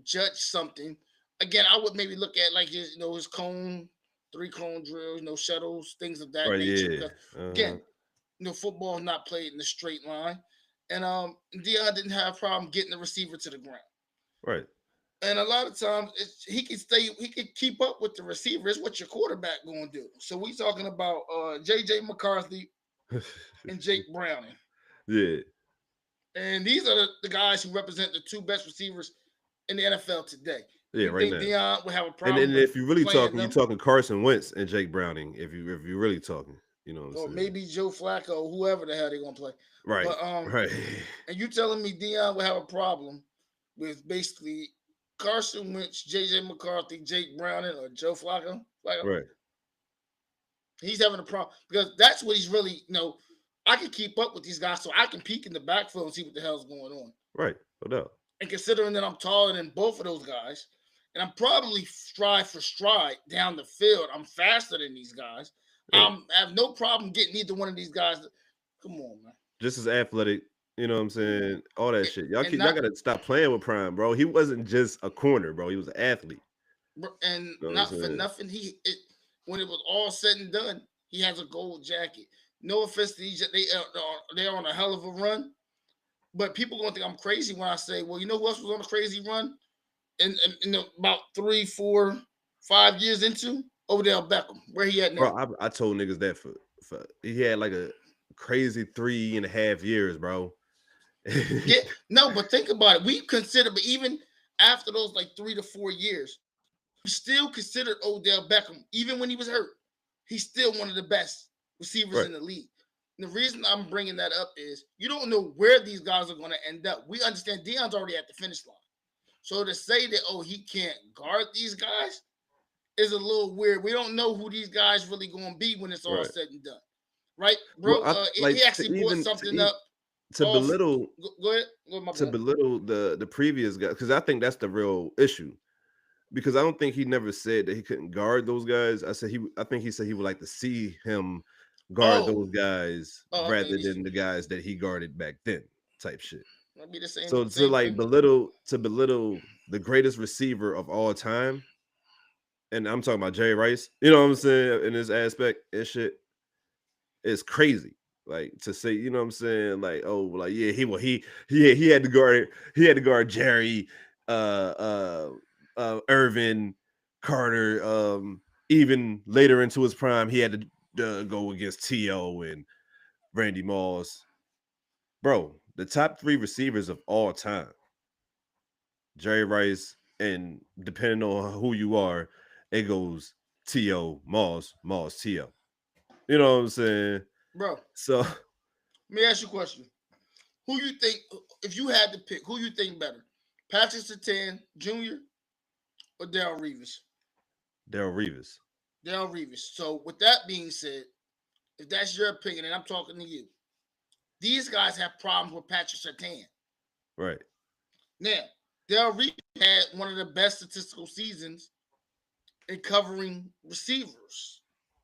judge something, again, I would maybe look at like his cone, 3 cone drills, shuttles, things of that Right. nature. Yeah. Because Uh-huh. again, football is not played in a straight line, and Deion didn't have a problem getting the receiver to the ground. Right. And a lot of times he can keep up with the receiver. It's what your quarterback gonna do. So we talking about JJ McCarthy and Jake Browning. Yeah. And these are the guys who represent the two best receivers in the NFL today. Yeah. You Right think now. Deion would have a And problem then with if you really playing talking, you them? talking Carson Wentz and Jake Browning. If you really talking, you know what I'm Or saying? maybe Joe Flacco, whoever the hell they're gonna play. Right. But Right. and you telling me Deion would have a problem with basically Carson Wentz, JJ McCarthy, Jake Browning, or Joe Flacco? Right. He's having a problem because that's what he's really, I can keep up with these guys so I can peek in the backfield and see what the hell's going on. Right. No doubt. And considering that I'm taller than both of those guys, and I'm probably stride for stride down the field, I'm faster than these guys. Yeah. I have no problem getting either one of these guys. Come on, man. Just as athletic, you know what I'm saying? All that shit. And Y'all not gotta stop playing with Prime, bro. He wasn't just a corner, bro. He was an athlete. and You know what I'm not for saying? nothing. When it was all said and done, he has a gold jacket. No offense to these, they're on a hell of a run. But people gonna think I'm crazy when I say, well, you know who else was on a crazy run? In about 3, 4, 5 years into Odell Beckham, where he at now? Bro, I told niggas that for he had like a crazy 3.5 years, bro. Yeah, no, but think about it. We consider, but even after those like 3 to 4 years, we still considered Odell Beckham, even when he was hurt. He's still one of the best receivers Right. in the league. And the reason I'm bringing that up is you don't know where these guys are going to end up. We understand Deion's already at the finish line. So to say that, he can't guard these guys is a little weird. We don't know who these guys really going to be when it's all Right. said and done. Right, Well, bro? I He like actually brought something up to off. belittle Go ahead. My to bad. belittle the previous guy, because I think that's the real issue. Because I don't think he never said that he couldn't guard those guys. I think he said he would like to see him guard Oh, those guys oh, okay. rather than the guys that he guarded back then, type shit. Might be the same So to same like thing. belittle the greatest receiver of all time, and I'm talking about Jerry Rice, you know what I'm saying, in this aspect and shit, is crazy. Like to say, you know what I'm saying, like, oh, like yeah, he he had to guard Jerry, Irvin, Carter, even later into his prime, he had to go against T.O. and Randy Moss. Bro, the top 3 receivers of all time, Jerry Rice, and depending on who you are, it goes T.O. Moss T.O. You know what I'm saying? Bro, So let me ask you a question. Who you think, if you had to pick, who you think better? Patrick Sertan Jr. or Darrell Reeves? Daryl Reeves. Darrell Reeves. So with that being said, if that's your opinion, and I'm talking to you, these guys have problems with Patrick Surtain. Right. Now, Del Reeve had one of the best statistical seasons in covering receivers.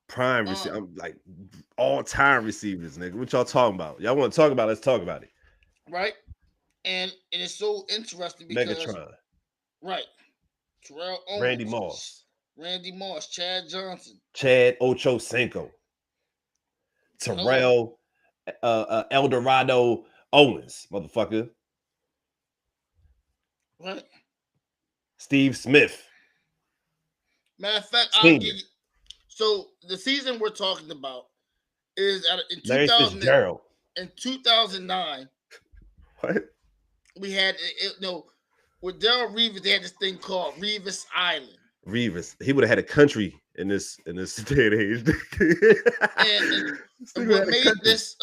Prime receiver. I'm like all-time receivers, nigga. What y'all talking about? Y'all want to talk about it? Let's talk about it. Right? And it is so interesting because, Megatron. right, Terrell Randy Owens, Moss. Chad Johnson, Chad Ochocinco. Terrell Eldorado Owens, motherfucker. right? Steve Smith. Matter of fact, I'll Senior. give you. So the season we're talking about is in Larry 2000. Fitzgerald. In 2009, What? we had with Daryl Reeves. They had this thing called Reeves Island. Reeves. He would have had a country in this day and age. and what made this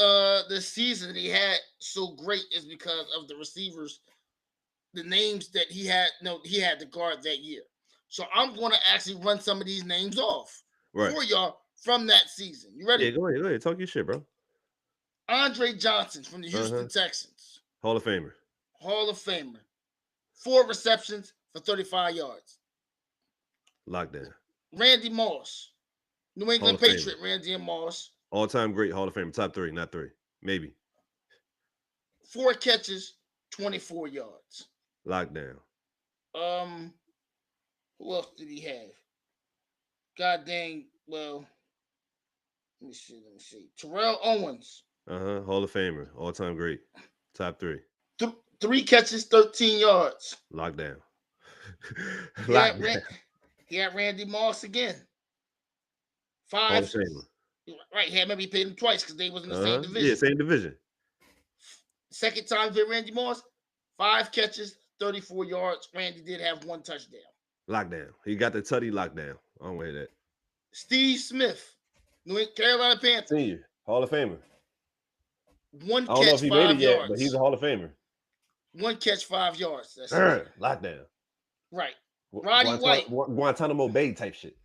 season that he had so great is because of the receivers, the names that he had. No, he had to guard that year. So I'm going to actually run some of these names off for y'all from that season. You ready? Yeah, go ahead. Talk your shit, bro. Andre Johnson from the Houston Texans. Hall of Famer. 4 receptions for 35 yards. Lockdown. Randy Moss. New England Patriot, Randy Moss. All-time great Hall of Famer. Top 3, not 3. Maybe. 4 catches, 24 yards. Lockdown. Who else did he have? God dang, well, let me see. Terrell Owens. Hall of Famer. All-time great. Top 3. 3 catches, 13 yards. Lockdown. He had Randy Moss again. 5. Hall of Famer. Right, maybe he paid him twice because they was in the same division. Yeah, same division. Second time he hit Randy Moss, 5 catches, 34 yards. Randy did have 1 touchdown. Lockdown. He got the tutty lockdown. I don't wear that. Steve Smith, Carolina Panthers. Senior. Hall of Famer. 1 catch, I don't know if he 5 made it yet, yards. but he's a Hall of Famer. 1 catch, 5 yards. That's lockdown. Right. Roddy White. Guantanamo Bay type shit.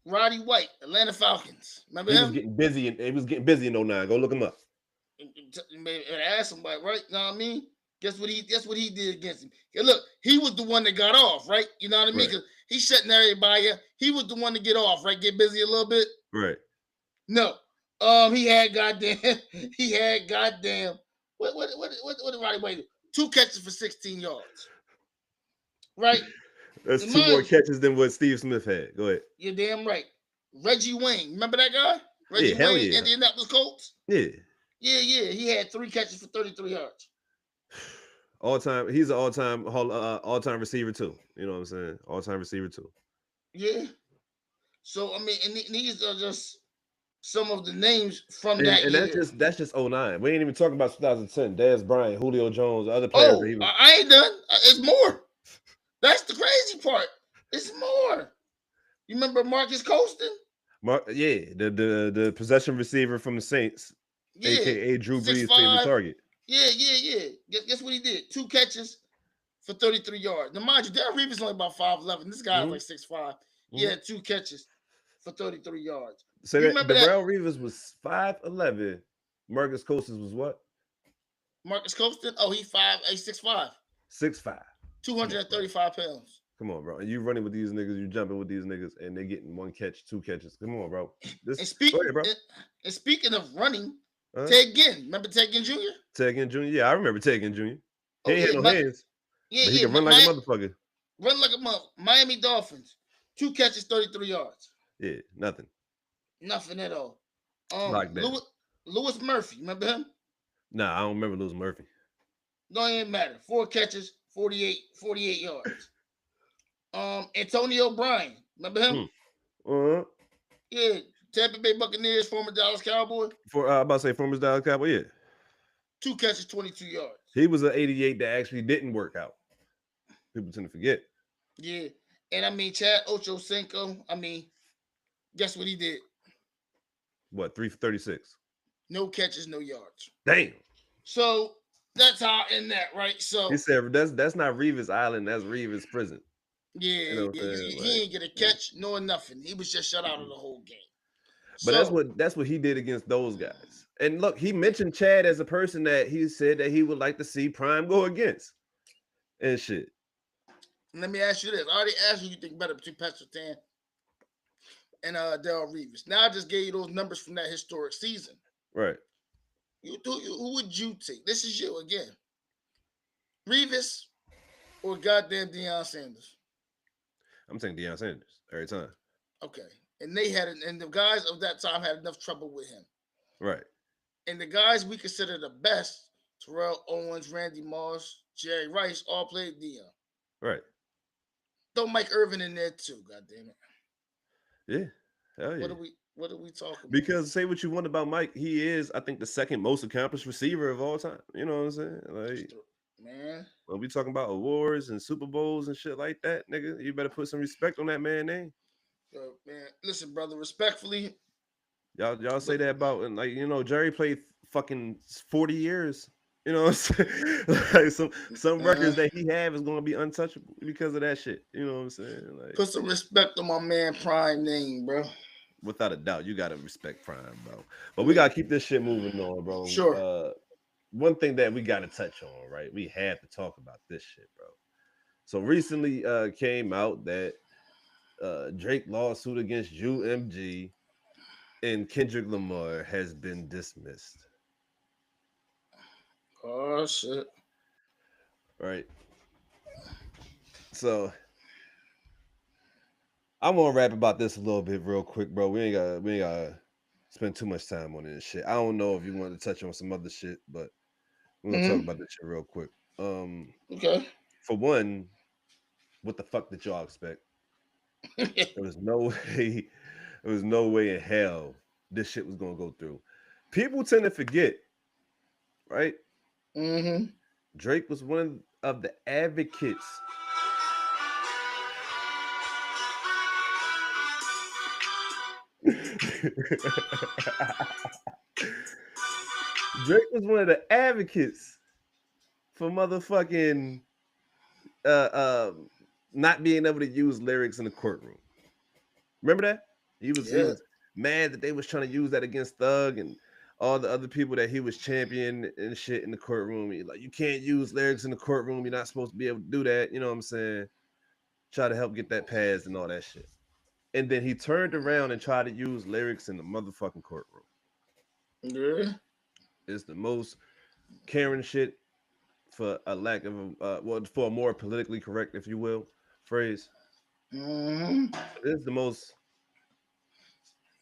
Roddy White, Atlanta Falcons. Remember him? He was getting busy in 09. Go look him up. Ask somebody, right? You know what I mean? Guess what he did against him. Look, he was the one that got off, right? You know what I mean? Because he's shutting everybody up. He was the one to get off, right? Get busy a little bit. Right. No. He had goddamn. What did Roddy White do? 2 catches for 16 yards. Right? That's 2 more catches than what Steve Smith had. Go ahead. You're damn right. Reggie Wayne. Remember that guy? Reggie Wayne, Indianapolis Colts? Yeah. Yeah. He had 3 catches for 33 yards. All-time. He's an all-time receiver too. You know what I'm saying? All-time receiver too. Yeah. So, I mean, and these are just some of the names from that year. And that's just 09. We ain't even talking about 2010. Dez Bryant, Julio Jones, other players. I ain't done. It's more. That's the crazy part. It's more. You remember Marcus Colston? The possession receiver from the Saints, aka Drew Brees' favorite target. Yeah. Guess what he did? 2 catches for 33 yards. Now, mind you, Darrell Reeves is only about 5'11". This guy is like 6'5". He had 2 catches for 33 yards. So Darrell Reeves was 5'11". Marcus Colston was what? Marcus Colston? Oh, he's 6'5". 6'5". 235 pounds. Come on, bro. And you running with these niggas, you jumping with these niggas, and they getting 1 catch, 2 catches. Come on, bro. Go ahead, bro. And speaking of running, Ted Ginn. Remember Ted Ginn Jr.? Ted Ginn Jr.? Yeah, I remember Ted Ginn Jr. He ain't had no hands. Yeah, but he can run like a motherfucker. Run like a mother. Miami Dolphins. 2 catches, 33 yards. Yeah, nothing. Nothing at all. Like that. Louis Murphy. Remember him? Nah, I don't remember Louis Murphy. No, it ain't matter. 4 catches, 48 yards. Antonio Bryan. Remember him? Yeah. Tampa Bay Buccaneers, former Dallas Cowboy. I'm about to say former Dallas Cowboy, yeah. 2 catches, 22 yards. He was an 88 that actually didn't work out. People tend to forget. Yeah. And I mean, Chad Ochocinco, guess what he did? What, 3 for 36? No catches, no yards. Damn. So that's how I end that, right? So he said that's not Reeves Island, that's Reeves Prison. Yeah, he ain't get a catch nor nothing. He was just shut out of the whole game. But So that's what he did against those guys. And look, he mentioned Chad as a person that he said that he would like to see Prime go against and shit. let me ask you this. I already asked you think better between Patrick Tan and Darrell Reeves. Now I just gave you those numbers from that historic season. Right. Who would you take? This is you again. Reeves or goddamn Deion Sanders? I'm saying Deion Sanders every time. Okay. And they had and the guys of that time had enough trouble with him. Right. And the guys we consider the best, Terrell Owens, Randy Moss, Jerry Rice, all played Deion. Right. Throw Mike Irvin in there too, god damn it. Yeah. Hell yeah. What are we talking about? Because say what you want about Mike, he is, I think, the second most accomplished receiver of all time. You know what I'm saying? Like Man. when we talking about awards and Super Bowls and shit like that, nigga, you better put some respect on that man name. Man, listen, brother, respectfully, Y'all say but that about, and like, Jerry played fucking 40 years. You know what I'm saying? Like some records that he have is gonna be untouchable because of that shit. You know what I'm saying? Like put some respect on my man Prime name, bro. without a doubt, you gotta respect Prime, bro. But we gotta keep this shit moving on, bro. Sure. One thing that we gotta touch on, right? We have to talk about this shit, bro. So recently came out that Drake lawsuit against UMG and Kendrick Lamar has been dismissed. Oh shit. Right. So I'm gonna rap about this a little bit real quick, bro. We ain't gotta spend too much time on this shit. I don't know if you wanted to touch on some other shit, but we're gonna talk about this shit real quick. Okay. For one, what the fuck did y'all expect? There was no way, there was no way in hell this shit was gonna go through. People tend to forget, right? Mm-hmm. Drake was one of the advocates. Drake was one of the advocates for motherfucking uh, uh, not being able to use lyrics in the courtroom. Remember that? He Yeah. was mad that they was trying to use that against Thug and all the other people that he was championing and shit in the courtroom. He like, you can't use lyrics in the courtroom. You're not supposed to be able to do that. You know what I'm saying? Try to help get that passed and all that shit. And then he turned around and tried to use lyrics in the motherfucking courtroom. Yeah. It's the most Karen shit for a lack of for a more politically correct, if you will, phrase. Mm-hmm. It's the most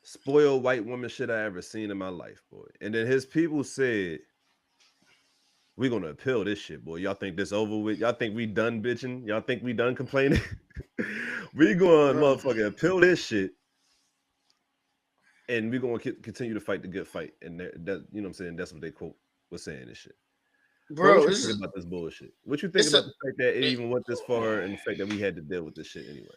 spoiled white woman shit I ever seen in my life, boy. And then his people said, "We're gonna appeal this shit, boy. Y'all think this over with? Y'all think we done bitching? Y'all think we done complaining? We going Bro. motherfucker appeal this shit, and we gonna continue to fight the good fight." And that, you know what I'm saying? That's what they quote was saying and shit. Bro, what Bro, you this think is about this bullshit? What you think it's a about the fact that it it, even went this far and the fact that we had to deal with this shit anyway?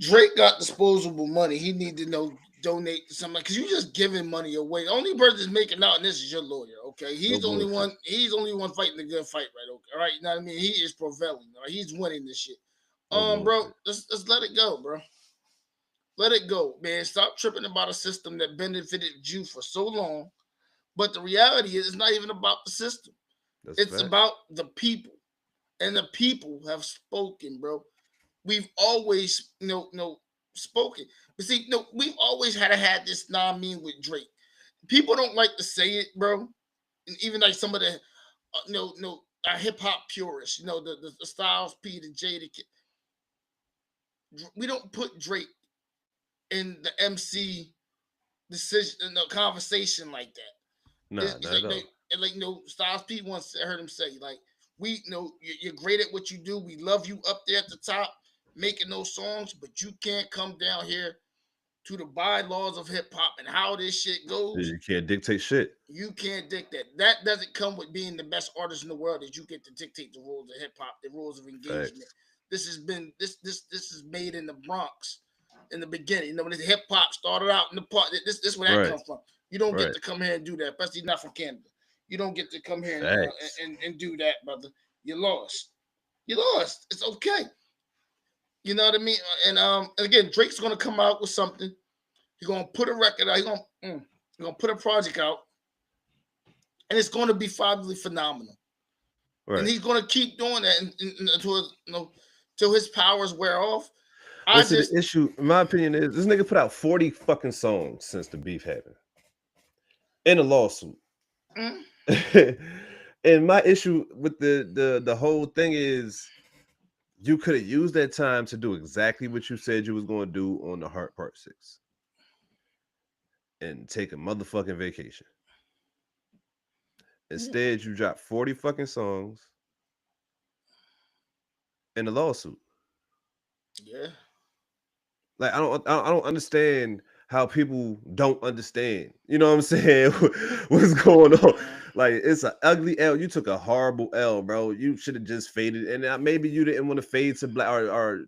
Drake got disposable money. He need to donate to somebody because you just giving money away. The only person that's making out in this is your lawyer. Okay, No he's the only bullshit. one. He's the only one fighting the good fight, right? Okay, all right. You know what I mean? He is prevailing. All right? He's winning this shit. No Bro, bullshit. let's let it go, bro. Let it go, man. Stop tripping about a system that benefited you for so long. But the reality is, it's not even about the system. That's It's fact. about the people, and the people have spoken, bro. We've always, spoken. But see, we've always had this mean with Drake. People don't like to say it, bro. And even like some of the, hip hop purists, the Styles P, the Jada, we don't put Drake in the MC decision, in the conversation like that. Nah, It's not like at all. Styles P once I heard him say like, we you're great at what you do. We love you up there at the top making those songs, but you can't come down here to the bylaws of hip hop and how this shit Yeah, goes. you can't dictate shit. You can't dictate that. That doesn't come with being the best artist in the world that you get to dictate the rules of hip hop, the rules of engagement. Facts. This has been this is made in the Bronx in the beginning. When the hip hop started out in the part, this is where that Right. comes from. You don't get Right. to come here and do that, especially not from Canada. You don't get to come here Facts. and do that, brother. You lost. You lost. It's okay. You know what I mean? And again, Drake's gonna come out with something. He's gonna put a record out. He's gonna put a project out, and it's gonna be probably phenomenal. And Right. he's gonna keep doing that until till his powers wear off. Well, I see, the just issue, in my opinion, is this nigga put out 40 fucking songs since the beef happened in a lawsuit. mm, And my issue with the whole thing is you could have used that time to do exactly what you said you was going to do on the Heart Part 6 and take a motherfucking vacation. Instead, you dropped 40 fucking songs in a lawsuit. yeah, Like I don't understand how people don't understand. You know what I'm saying? What's going on? Like it's an ugly L. You took a horrible L, bro. You should have just faded, and maybe you didn't want to fade to black or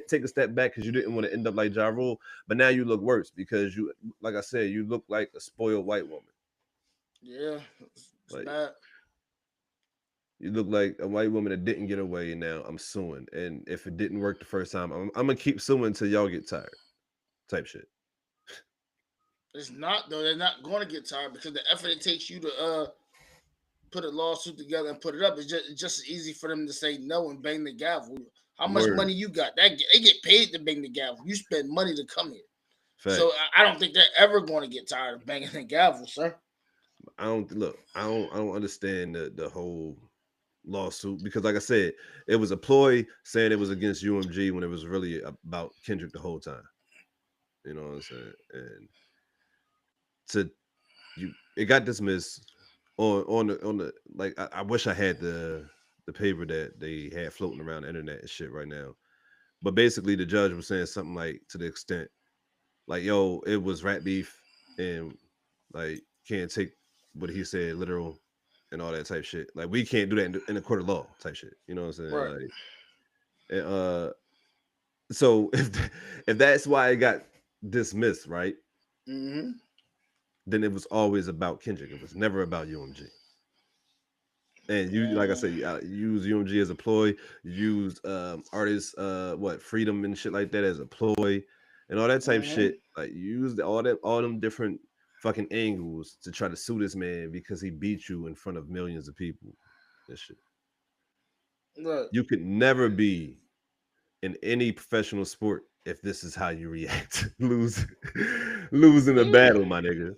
take a step back because you didn't want to end up like Ja Rule. But now you look worse because you, like I said, you look like a spoiled white woman. yeah, it's Like bad. you look like a white woman that didn't get away, and now I'm suing. And if it didn't work the first time, I'm gonna keep suing until y'all get tired. Type shit. It's not though. They're not going to get tired because the effort it takes you to put a lawsuit together and put it up is just as easy for them to say no and bang the gavel. How much Word. money you got? That they get paid to bang the gavel. You spend money to come here. So Facts. I don't think they're ever going to get tired of banging the gavel, sir. I don't look. I don't understand the whole lawsuit because, like I said, it was a ploy saying it was against UMG when it was really about Kendrick the whole time. You know what I'm saying? And to you, it got dismissed on the like. I wish I had the paper that they had floating around the internet and shit right now. But basically, the judge was saying something like to the extent like, "Yo, it was rat beef, and like can't take what he said literal and all that type shit. Like we can't do that in a court of law type shit. You know what I'm saying? Right. Like, and, so if that's why it got dismissed, right? Mm-hmm. Then it was always about Kendrick. It was never about UMG. And you, like I Uh, said, you use UMG as a ploy. You use artists, what freedom and shit like that as a ploy, and all that type mm-hmm. shit. Like you use all them different fucking angles to try to sue this man because he beat you in front of millions of people. And shit. Right. You could never be in any professional sport if this is how you react. Losing a Yeah, battle, my nigga.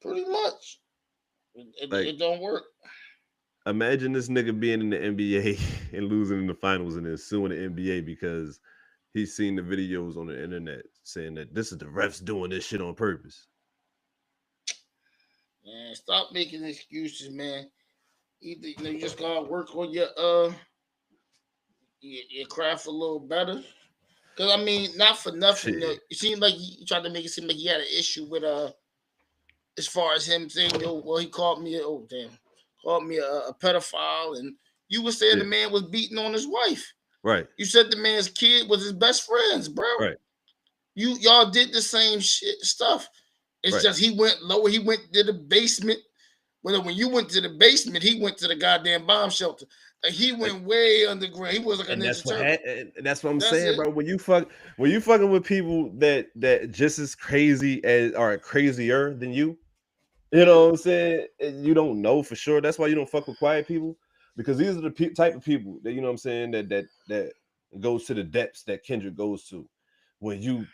pretty much. Like It don't work. imagine this nigga being in the NBA and losing in the finals and then suing the NBA because he's seen the videos on the internet saying that this is the refs doing this shit on purpose. Man, stop making excuses, man. Either you just gotta work on your craft a little better. Cause I mean, not for nothing. Shit. It seemed like he tried to make it seem like he had an issue with as far as him saying, yo, well, he called me, oh damn, called me a pedophile, and you were saying the Yeah. man was beating on his wife. Right. You said the man's kid was his best friends, bro. Right. Y'all did the same shit stuff. It's Right. just he went lower. He went to the basement. Well, when you went to the basement, he went to the goddamn bomb shelter. Like he Like, went way underground. He was like a and ninja turtle. that's what I'm That's saying, it. bro. When you fucking with people that just as crazy as or crazier than you Yeah. know what I'm saying? And you don't know for sure. That's why you don't fuck with quiet people because these are the type of people that you know what I'm saying that goes to the depths that Kendrick goes to when you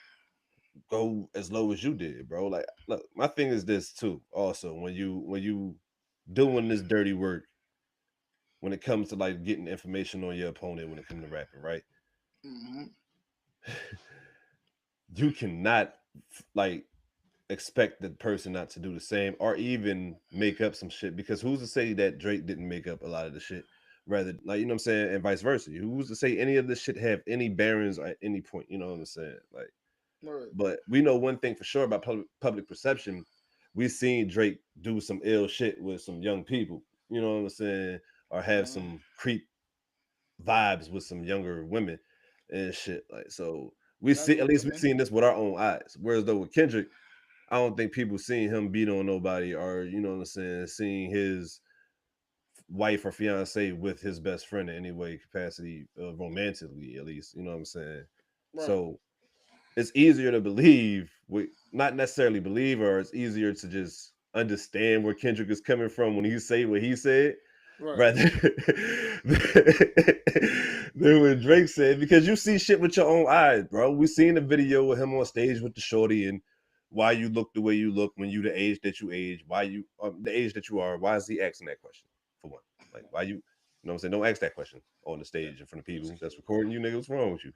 go as low as you did, bro. Like, look, my thing is this too. Also, when you doing this dirty work when it comes to like getting information on your opponent when it comes to rapping, right? Mm-hmm. You cannot like expect the person not to do the same or even make up some shit because who's to say that Drake didn't make up a lot of the shit rather like you know what I'm saying and vice versa. Who's to say any of this shit have any bearings at any point, you know what I'm saying? Like Right. but we know one thing for sure about public perception. We've seen Drake do some ill shit with some young people, you know what I'm saying, or have Uh, some creep vibes with some younger women and shit. Like so we see younger at least we've women. seen this with our own eyes. Whereas though with Kendrick, I don't think people seeing him beat on nobody or you know what I'm saying, seeing his wife or fiance with his best friend in any way capacity, romantically at least. You know what I'm saying? Right. So it's easier to believe, not necessarily believe, or it's easier to just understand where Kendrick is coming from when he say what he said, Right. rather than what Drake said, because you see shit with your own eyes, bro. We seen the video with him on stage with the shorty and why you look the way you look when you the age that you age, why you the age that you are. Why is he asking that question? For one, like why you know what I'm saying? Don't ask that question on the stage in front of people that's recording you, nigga. What's wrong with you?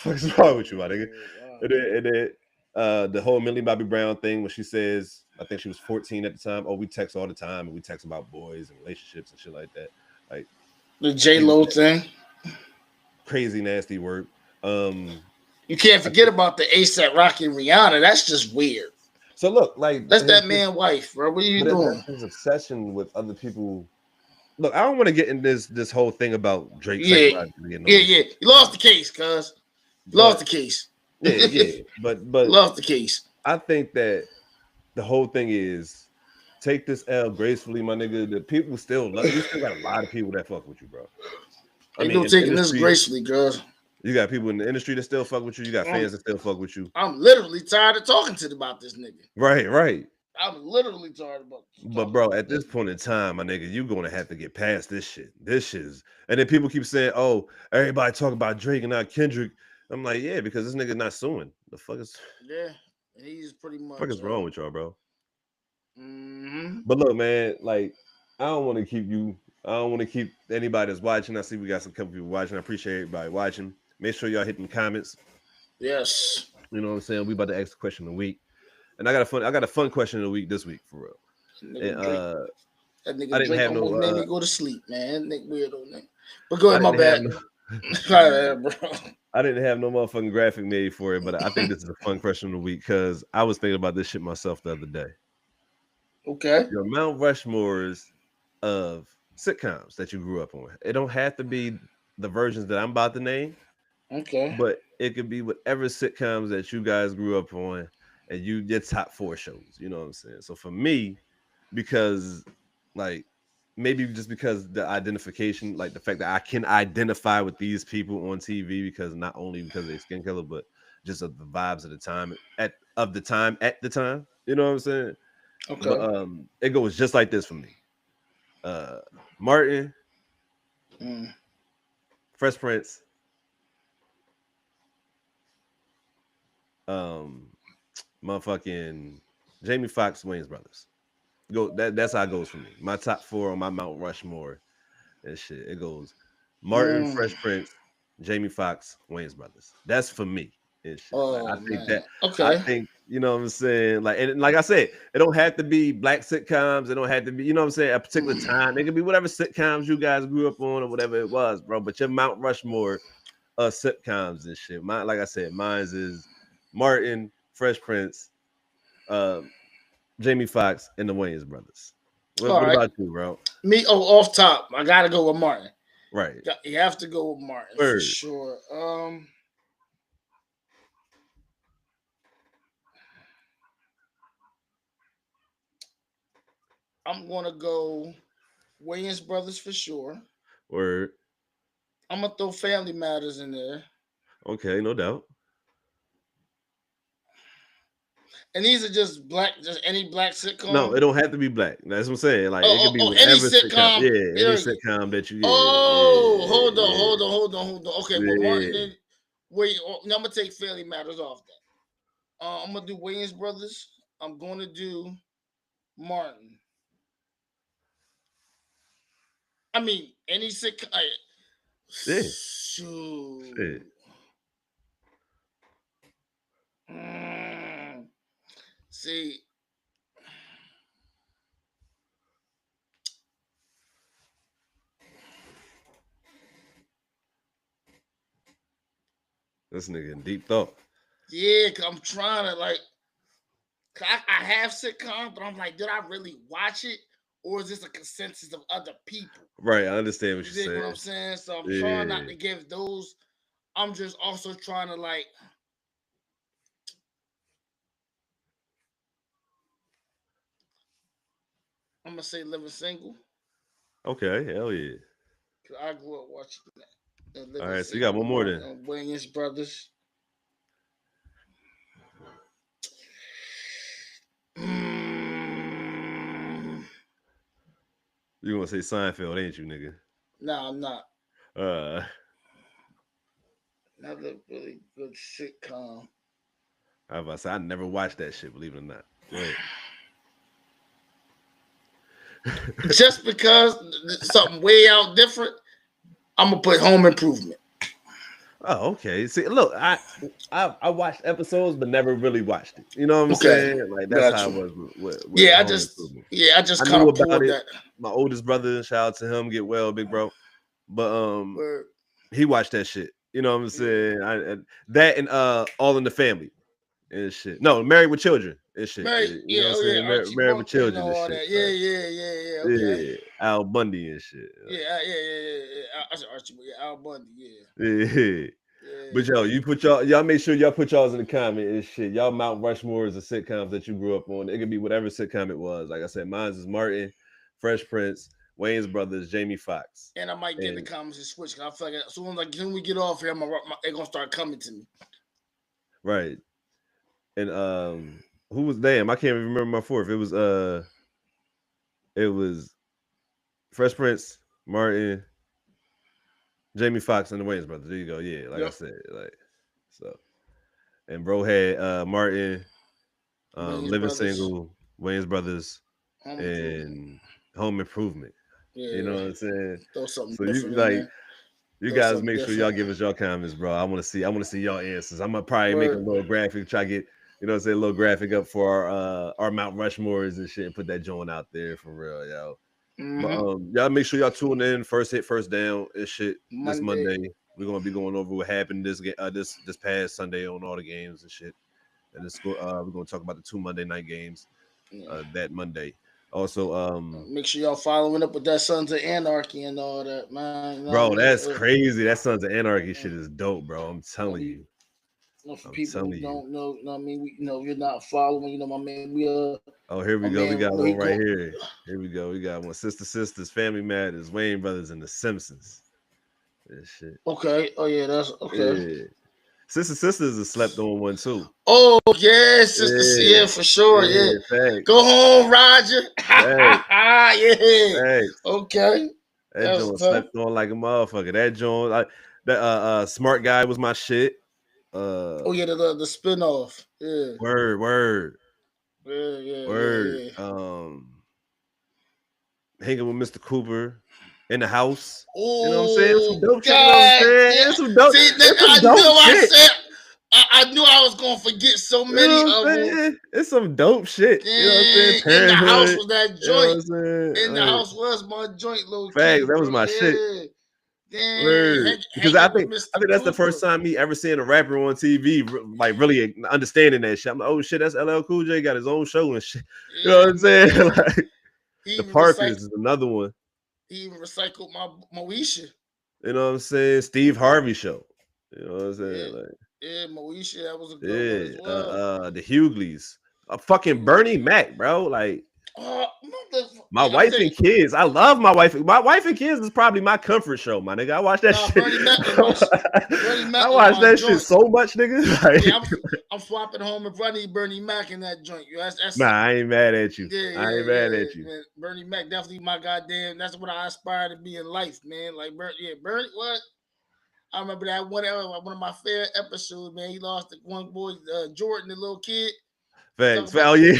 What's wrong with you, my nigga? Wow. And then the whole Millie Bobby Brown thing when she says, I think she was 14 at the time. Oh, we text all the time and we text about boys and relationships and shit like that. Like The J crazy, Lo thing. crazy nasty work. Um, You can't I forget think, about the ASAP Rocky and Rihanna. That's just weird. so look, like That's that man wife, bro. What are you but that's doing? his obsession with other people. Look, I don't want to get in this whole thing about Drake Yeah, psychologically and all yeah, this yeah. shit. You lost the case, cuz. You lost But the case. yeah, but Lost the case. I think that the whole thing is take this L gracefully, my nigga. The people still love you. Still got a lot of people that fuck with you, bro. I Ain't mean, no in the taking this industry, gracefully, cuz. you got people in the industry that still fuck with you. You got I'm fans that still fuck with you. I'm literally tired of talking to about this nigga. Right, right. I'm literally tired about But talking bro, about at this this nigga. point in time, my nigga, you gonna have to get past this shit. This shit is, and then people keep saying, "Oh, everybody talk about Drake and not Kendrick." I'm like, yeah, because this nigga not suing. The Yeah, he's pretty fuck much is wrong with y'all, bro? mm-hmm. But look, man, like I don't want to keep you. I don't want to keep anybody that's watching. I see we got some couple people watching. I appreciate everybody watching. Make sure y'all hit them comments. Yes. You know what I'm saying? We about to ask a question of the week, and I got a fun question of the week this week for real. And That I nigga didn't Drake have no almost made me go to sleep, man. That nigga weirdo nigga. But go I ahead, my didn't have bad. no My bad, bro. I didn't have no motherfucking graphic made for it, but I think this is a fun question of the week because I was thinking about this shit myself the other day. Okay. Your Mount Rushmores of sitcoms that you grew up on. It don't have to be the versions that I'm about to name, Okay. but it could be whatever sitcoms that you guys grew up on and your top four shows. You know what I'm saying? So for me, because like maybe just because the identification, like the fact that I can identify with these people on TV because not only because they skin color, but just of the vibes of the time at the time. You know what I'm saying? But Okay. it goes just like this for me. Uh Martin, Mm. Fresh Prince, um motherfucking Jamie Foxx, Wayne's Brothers. That's how it goes for me. My top four on my Mount Rushmore and shit. It goes Martin, Mm. Fresh Prince, Jamie Foxx, Wayne's Brothers. That's for me and shit. Like Oh man. I Okay. think, you know what I'm saying? Like and like I said, it don't have to be black sitcoms. It don't have to be, you know what I'm saying, a particular time. It could be whatever sitcoms you guys grew up on or whatever it was, bro. But your Mount Rushmore sitcoms and shit. Mine, like I said, mine's is Martin, Fresh Prince, uh, Jamie Foxx, and the Wayans brothers. What, All what right. about you, bro? Me. Oh, off top. I gotta go with Martin. Right. You have to go with Martin for Word. sure. I'm gonna go Wayans Brothers for sure. Word. I'm gonna throw Family Matters in there. Okay, no doubt. And these are just any black No, sitcom. it don't have to be black. That's what I'm saying. Like it could be Any whatever sitcom. sitcom. Yeah, any Period. sitcom that you. Oh, hold on, Yeah, hold on. Okay, well, yeah, Martin, yeah. wait. Now I'm gonna take Family Matters off that. I'm gonna do Wayans Brothers. I'm gonna do Martin. I mean, any sitcom. Yeah. Shoot. Shit. Mm, see, This nigga in deep thought. yeah, i I'm trying to like. I have sitcoms, but I'm like, did I really watch it, or is this a consensus of other people? Right. I understand what You you're dig what I'm saying. saying? So I'm trying not Yeah. to give those. I'm just also trying to like. I'm gonna say Living Single. Okay. Hell yeah. Cause I grew up watching that. All Living right. So you got Single, one more Martin then. and Wayans Brothers. You gonna say Seinfeld, ain't you, nigga? Nah, I'm not. Uh, Another really good sitcom. I was about to say I never watched that shit. Believe it or not. Go ahead. Just because something way out different, I'm gonna put Home Improvement. Oh, okay. See, look, I watched episodes, but never really watched it. You know what I'm Okay, saying? Like that's got how it you. was with Home Improvement. I just I kind knew of about poured it. that. My oldest brother, shout out to him, get well, big bro. But Word. he watched that shit. You know what I'm Yeah. saying? That and All in the Family and shit. No, Married with Children and shit. Right, You know yeah, what I'm oh yeah, saying? Archie Married with Bunker and Children and all shit. that. Like, Yeah. Okay. yeah, Al Bundy and shit. Like, Yeah. I said Archie, yeah, Al Bundy. yeah. But Yeah. yo, you put y'all make sure y'all put y'all's in the comment and shit. Y'all Mount Rushmore is the sitcoms that you grew up on. It could be whatever sitcom it was. Like I said, mine's is Martin, Fresh Prince, Wayne's Brothers, Jamie Foxx. And I might get in the And comments and switch. Cause I feel like as soon as we get off here, they're gonna start coming to me. right. And who was damn, I can't even remember my fourth. It was Fresh Prince, Martin, Jamie Foxx, and the Wayne's Brothers. There you go. Yeah, like I Yep. said, like so. And bro had Martin, Wayne's Living Brothers, Single, Wayne's Brothers, Home Improvement. and Home Improvement. You know Yeah. what I'm saying? Throw something So you different in like there. you Throw guys something make sure y'all different. give us your comments, bro. I want to see y'all answers. I'm gonna probably make a Word. little graphic, try to get a little graphic up for our Mount Rushmores and shit, and put that joint out there for real, yo. But Mm-hmm. y'all make sure y'all tune in. First hit, first down and shit. This Monday. Monday, we're gonna be going over what happened this past Sunday on all the games and shit. And we're gonna talk about the 2 Monday night games Yeah. that Monday. Also, Make sure y'all following up with that Sons of Anarchy and all that, man. You know what I bro, mean? that's crazy. That Sons of Anarchy shit is dope, bro. I'm telling you. For I'm people telling who you. don't know, you know what I mean? You're not following, my man, Oh, here my we go. We man, got he one go, right here. Here we go. We got one. Sisters, Family Matters, Wayne Brothers, and The Simpsons. This shit. okay. Oh, yeah, that's okay. Yeah. Sisters is a slept on one too. Oh, yes, Yeah. yeah, for sure, yeah. Yeah. Facts. Go home, Roger. Facts. Yeah. Facts. Okay. That That's joint tough. slept on like a motherfucker. That joint, that Smart Guy was my shit. Oh, yeah, the spinoff. Yeah. Word. Yeah. Hanging with Mr. Cooper in the house. You know what I'm saying? Some Oh, dope shit. You know what I'm God. saying? Yeah. See, It's I some knew dope I shit. said, I knew I was going to forget so You many know what of I'm them. saying? It's some dope shit. You know what I'm saying? Dang, in the house Parenthood. was that You know what joint. I'm saying? In the Like, house was my joint, low facts. key, That was bro. my shit. Yeah. Dang, Word. Because hanging with I Mr. think that's the first Cooper. time me ever seeing a rapper on TV, like really understanding that shit. I'm like, oh shit, that's LL Cool J got his own show and shit. You know what Yeah, I'm saying? man. Like He The even Parkers recycled. is another one. He even recycled my Moesha. You know what I'm saying? Steve Harvey show. You know what I'm Yeah, saying? Like, Moesha. That was a good one yeah, as well. the Hughleys, a fucking Bernie Mac, bro. Like my I'm wife telling and you, kids. I love my wife. My wife and kids is probably my comfort show, my nigga. I watch that nah, shit. Bernie Mac was my Bernie I Mac was watch my that shit joint. so much, nigga. Yeah, Like, I'm swapping home if I need Bernie Mac in that joint. nah, That's I ain't mad at you. I ain't mad yeah. at you. Man, Bernie Mac definitely my goddamn. That's what I aspire to be in life, man. Like Bernie. What? I remember that one of my favorite episodes, man. He lost the one boy, Jordan, the little kid. Talk Thanks. about Oh yeah.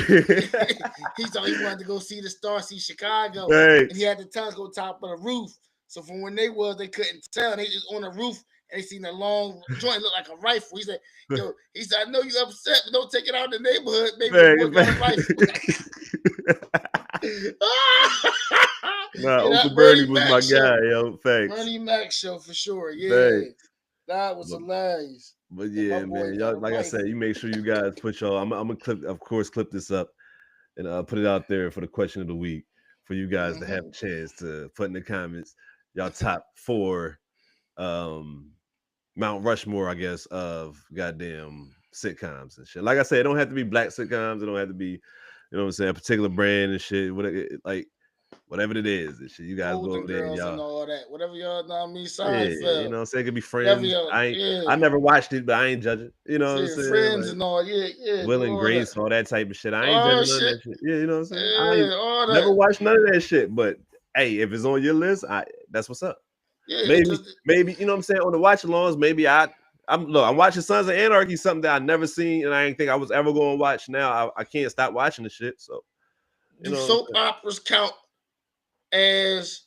he thought he wanted to go see the star, see Chicago, and he Thanks. had the telescope top of the roof. So from when they couldn't tell. They just on the roof and they seen a long joint look like a rifle. He said, "Yo," he said, "I know you upset, but don't take it out in the neighborhood. Maybe the boy got a rifle." Nah, Yeah, Uncle that Bernie Bernie was my Mac show, guy, yo. Thanks. Bernie Mac show for sure. Yeah, Thanks. that was But, hilarious. but And my yeah, boy man. got Y'all, a like I said, rifle. you make sure you guys put y'all. I'm gonna clip, of course, clip this up and put it out there for the question of the week for you guys to have Mm-hmm. a chance to put in the comments y'all top four Mount Rushmore, I guess, of goddamn sitcoms and shit. Like I said, it don't have to be black sitcoms. It don't have to be, you know what I'm saying, a particular brand and shit. Like whatever it is and shit. You guys go Golden over there and Girls and y'all. all that. Whatever y'all know me, Yeah, you Seinfeld. know what I'm saying? It could be Whatever friends. y'all, I never watched it, but I ain't judging. You know what I'm saying? friends Like and all. Yeah, Will do and all that. Grace, all that type of shit. I ain't Oh judging none of shit. that shit. Yeah, you know what I'm saying? I Yeah, ain't all never that. watched none of that shit, but hey, if it's on your list, that's what's up. Yeah, Maybe you know what I'm saying on the watch alongs. Maybe I'm watching Sons of Anarchy, something that I never seen, and I didn't think I was ever going to watch. Now I can't stop watching the shit. So do soap operas count as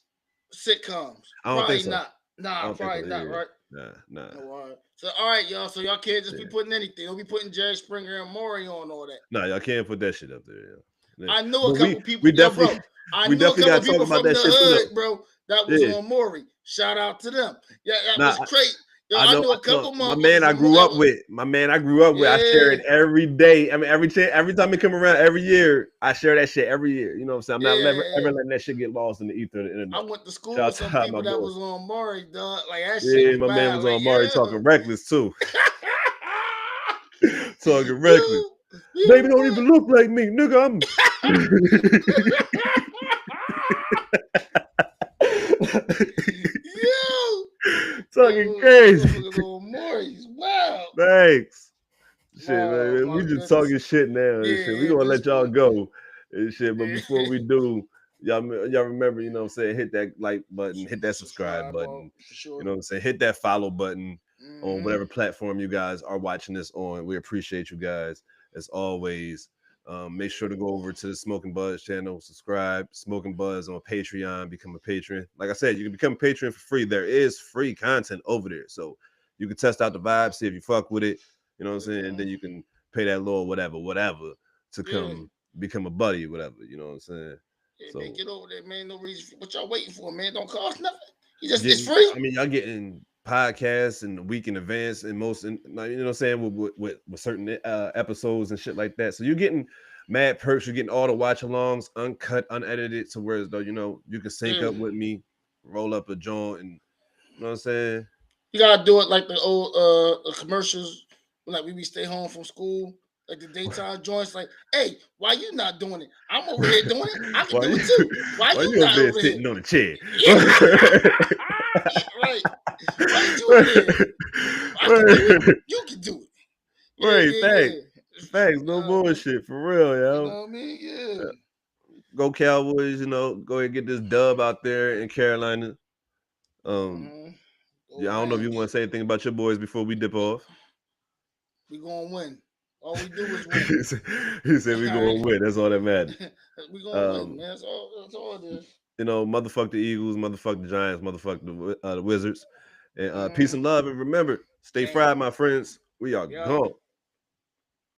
sitcoms? I don't think Probably so. not. Nah, probably so. not. Yeah. Right? Nah. No, all right. So all right, y'all. So y'all can't just be putting anything. Don't be putting Jerry Springer and Maury on all that. No, y'all can't put that shit up there. Yeah. I know a couple people. We definitely, bro. I we knew a definitely couple got to talk people about from that the shit too, hood, though. bro. That was on Maury. Shout out to them. Yeah, that was great. Yo, I knew a couple my man I grew up with. I share it every day. I mean, every time it come around, every year, I share that shit every year. You know what I'm saying? I'm not ever letting that shit get lost in the ether of the internet. I went to school with some people that was on Maury, dog. Like that shit. Yeah, my man was on Maury talking reckless too. Talking reckless. Baby don't even look like me, nigga. I'm talking crazy. Wow. Thanks. Shit, man. We just talking shit now and shit. We gonna let y'all go and shit. But before we do, y'all remember, you know what I'm saying, hit that like button, hit that subscribe button. Sure. You know what I'm saying? Hit that follow button on whatever platform you guys are watching this on. We appreciate you guys as always. Make sure to go over to the Smoking Buzz channel, subscribe, Smoking Buzz on Patreon, become a patron. Like I said, you can become a patron for free. There is free content over there. So you can test out the vibe, see if you fuck with it. You know what I'm saying? And then you can pay that little whatever to come become a buddy, whatever. You know what I'm saying? Yeah, so, man, get over there, man. No reason. What y'all waiting for, man? Don't cost nothing. It's free. I mean, y'all getting podcasts in a week in advance, and you know what I'm saying, with certain episodes and shit like that. So you're getting mad perks. You're getting all the watch alongs, uncut, unedited, to where though you can sync up with me, roll up a joint, and you know what I'm saying. You gotta do it like the old commercials, like we stay home from school. Like the daytime joints, like, hey, why you not doing it? I'm over here doing it. I can do it too. Why you not over sitting here? on a chair? Yeah. Right. Why you over there? I can do it. You can do it. Right. Thanks. No bullshit. For real, yo. You know what I mean? Yeah. Go Cowboys. You know, go ahead and get this dub out there in Carolina. Yeah, I don't know if you want to say anything about your boys before we dip off. We gonna win. All we do is win. He said we gonna win. That's all that matters. We gonna win, man. That's all it is. You know, motherfuck the Eagles, motherfuck the Giants, motherfuck the Wizards. And peace and love. And remember, stay fried, my friends. We are gone.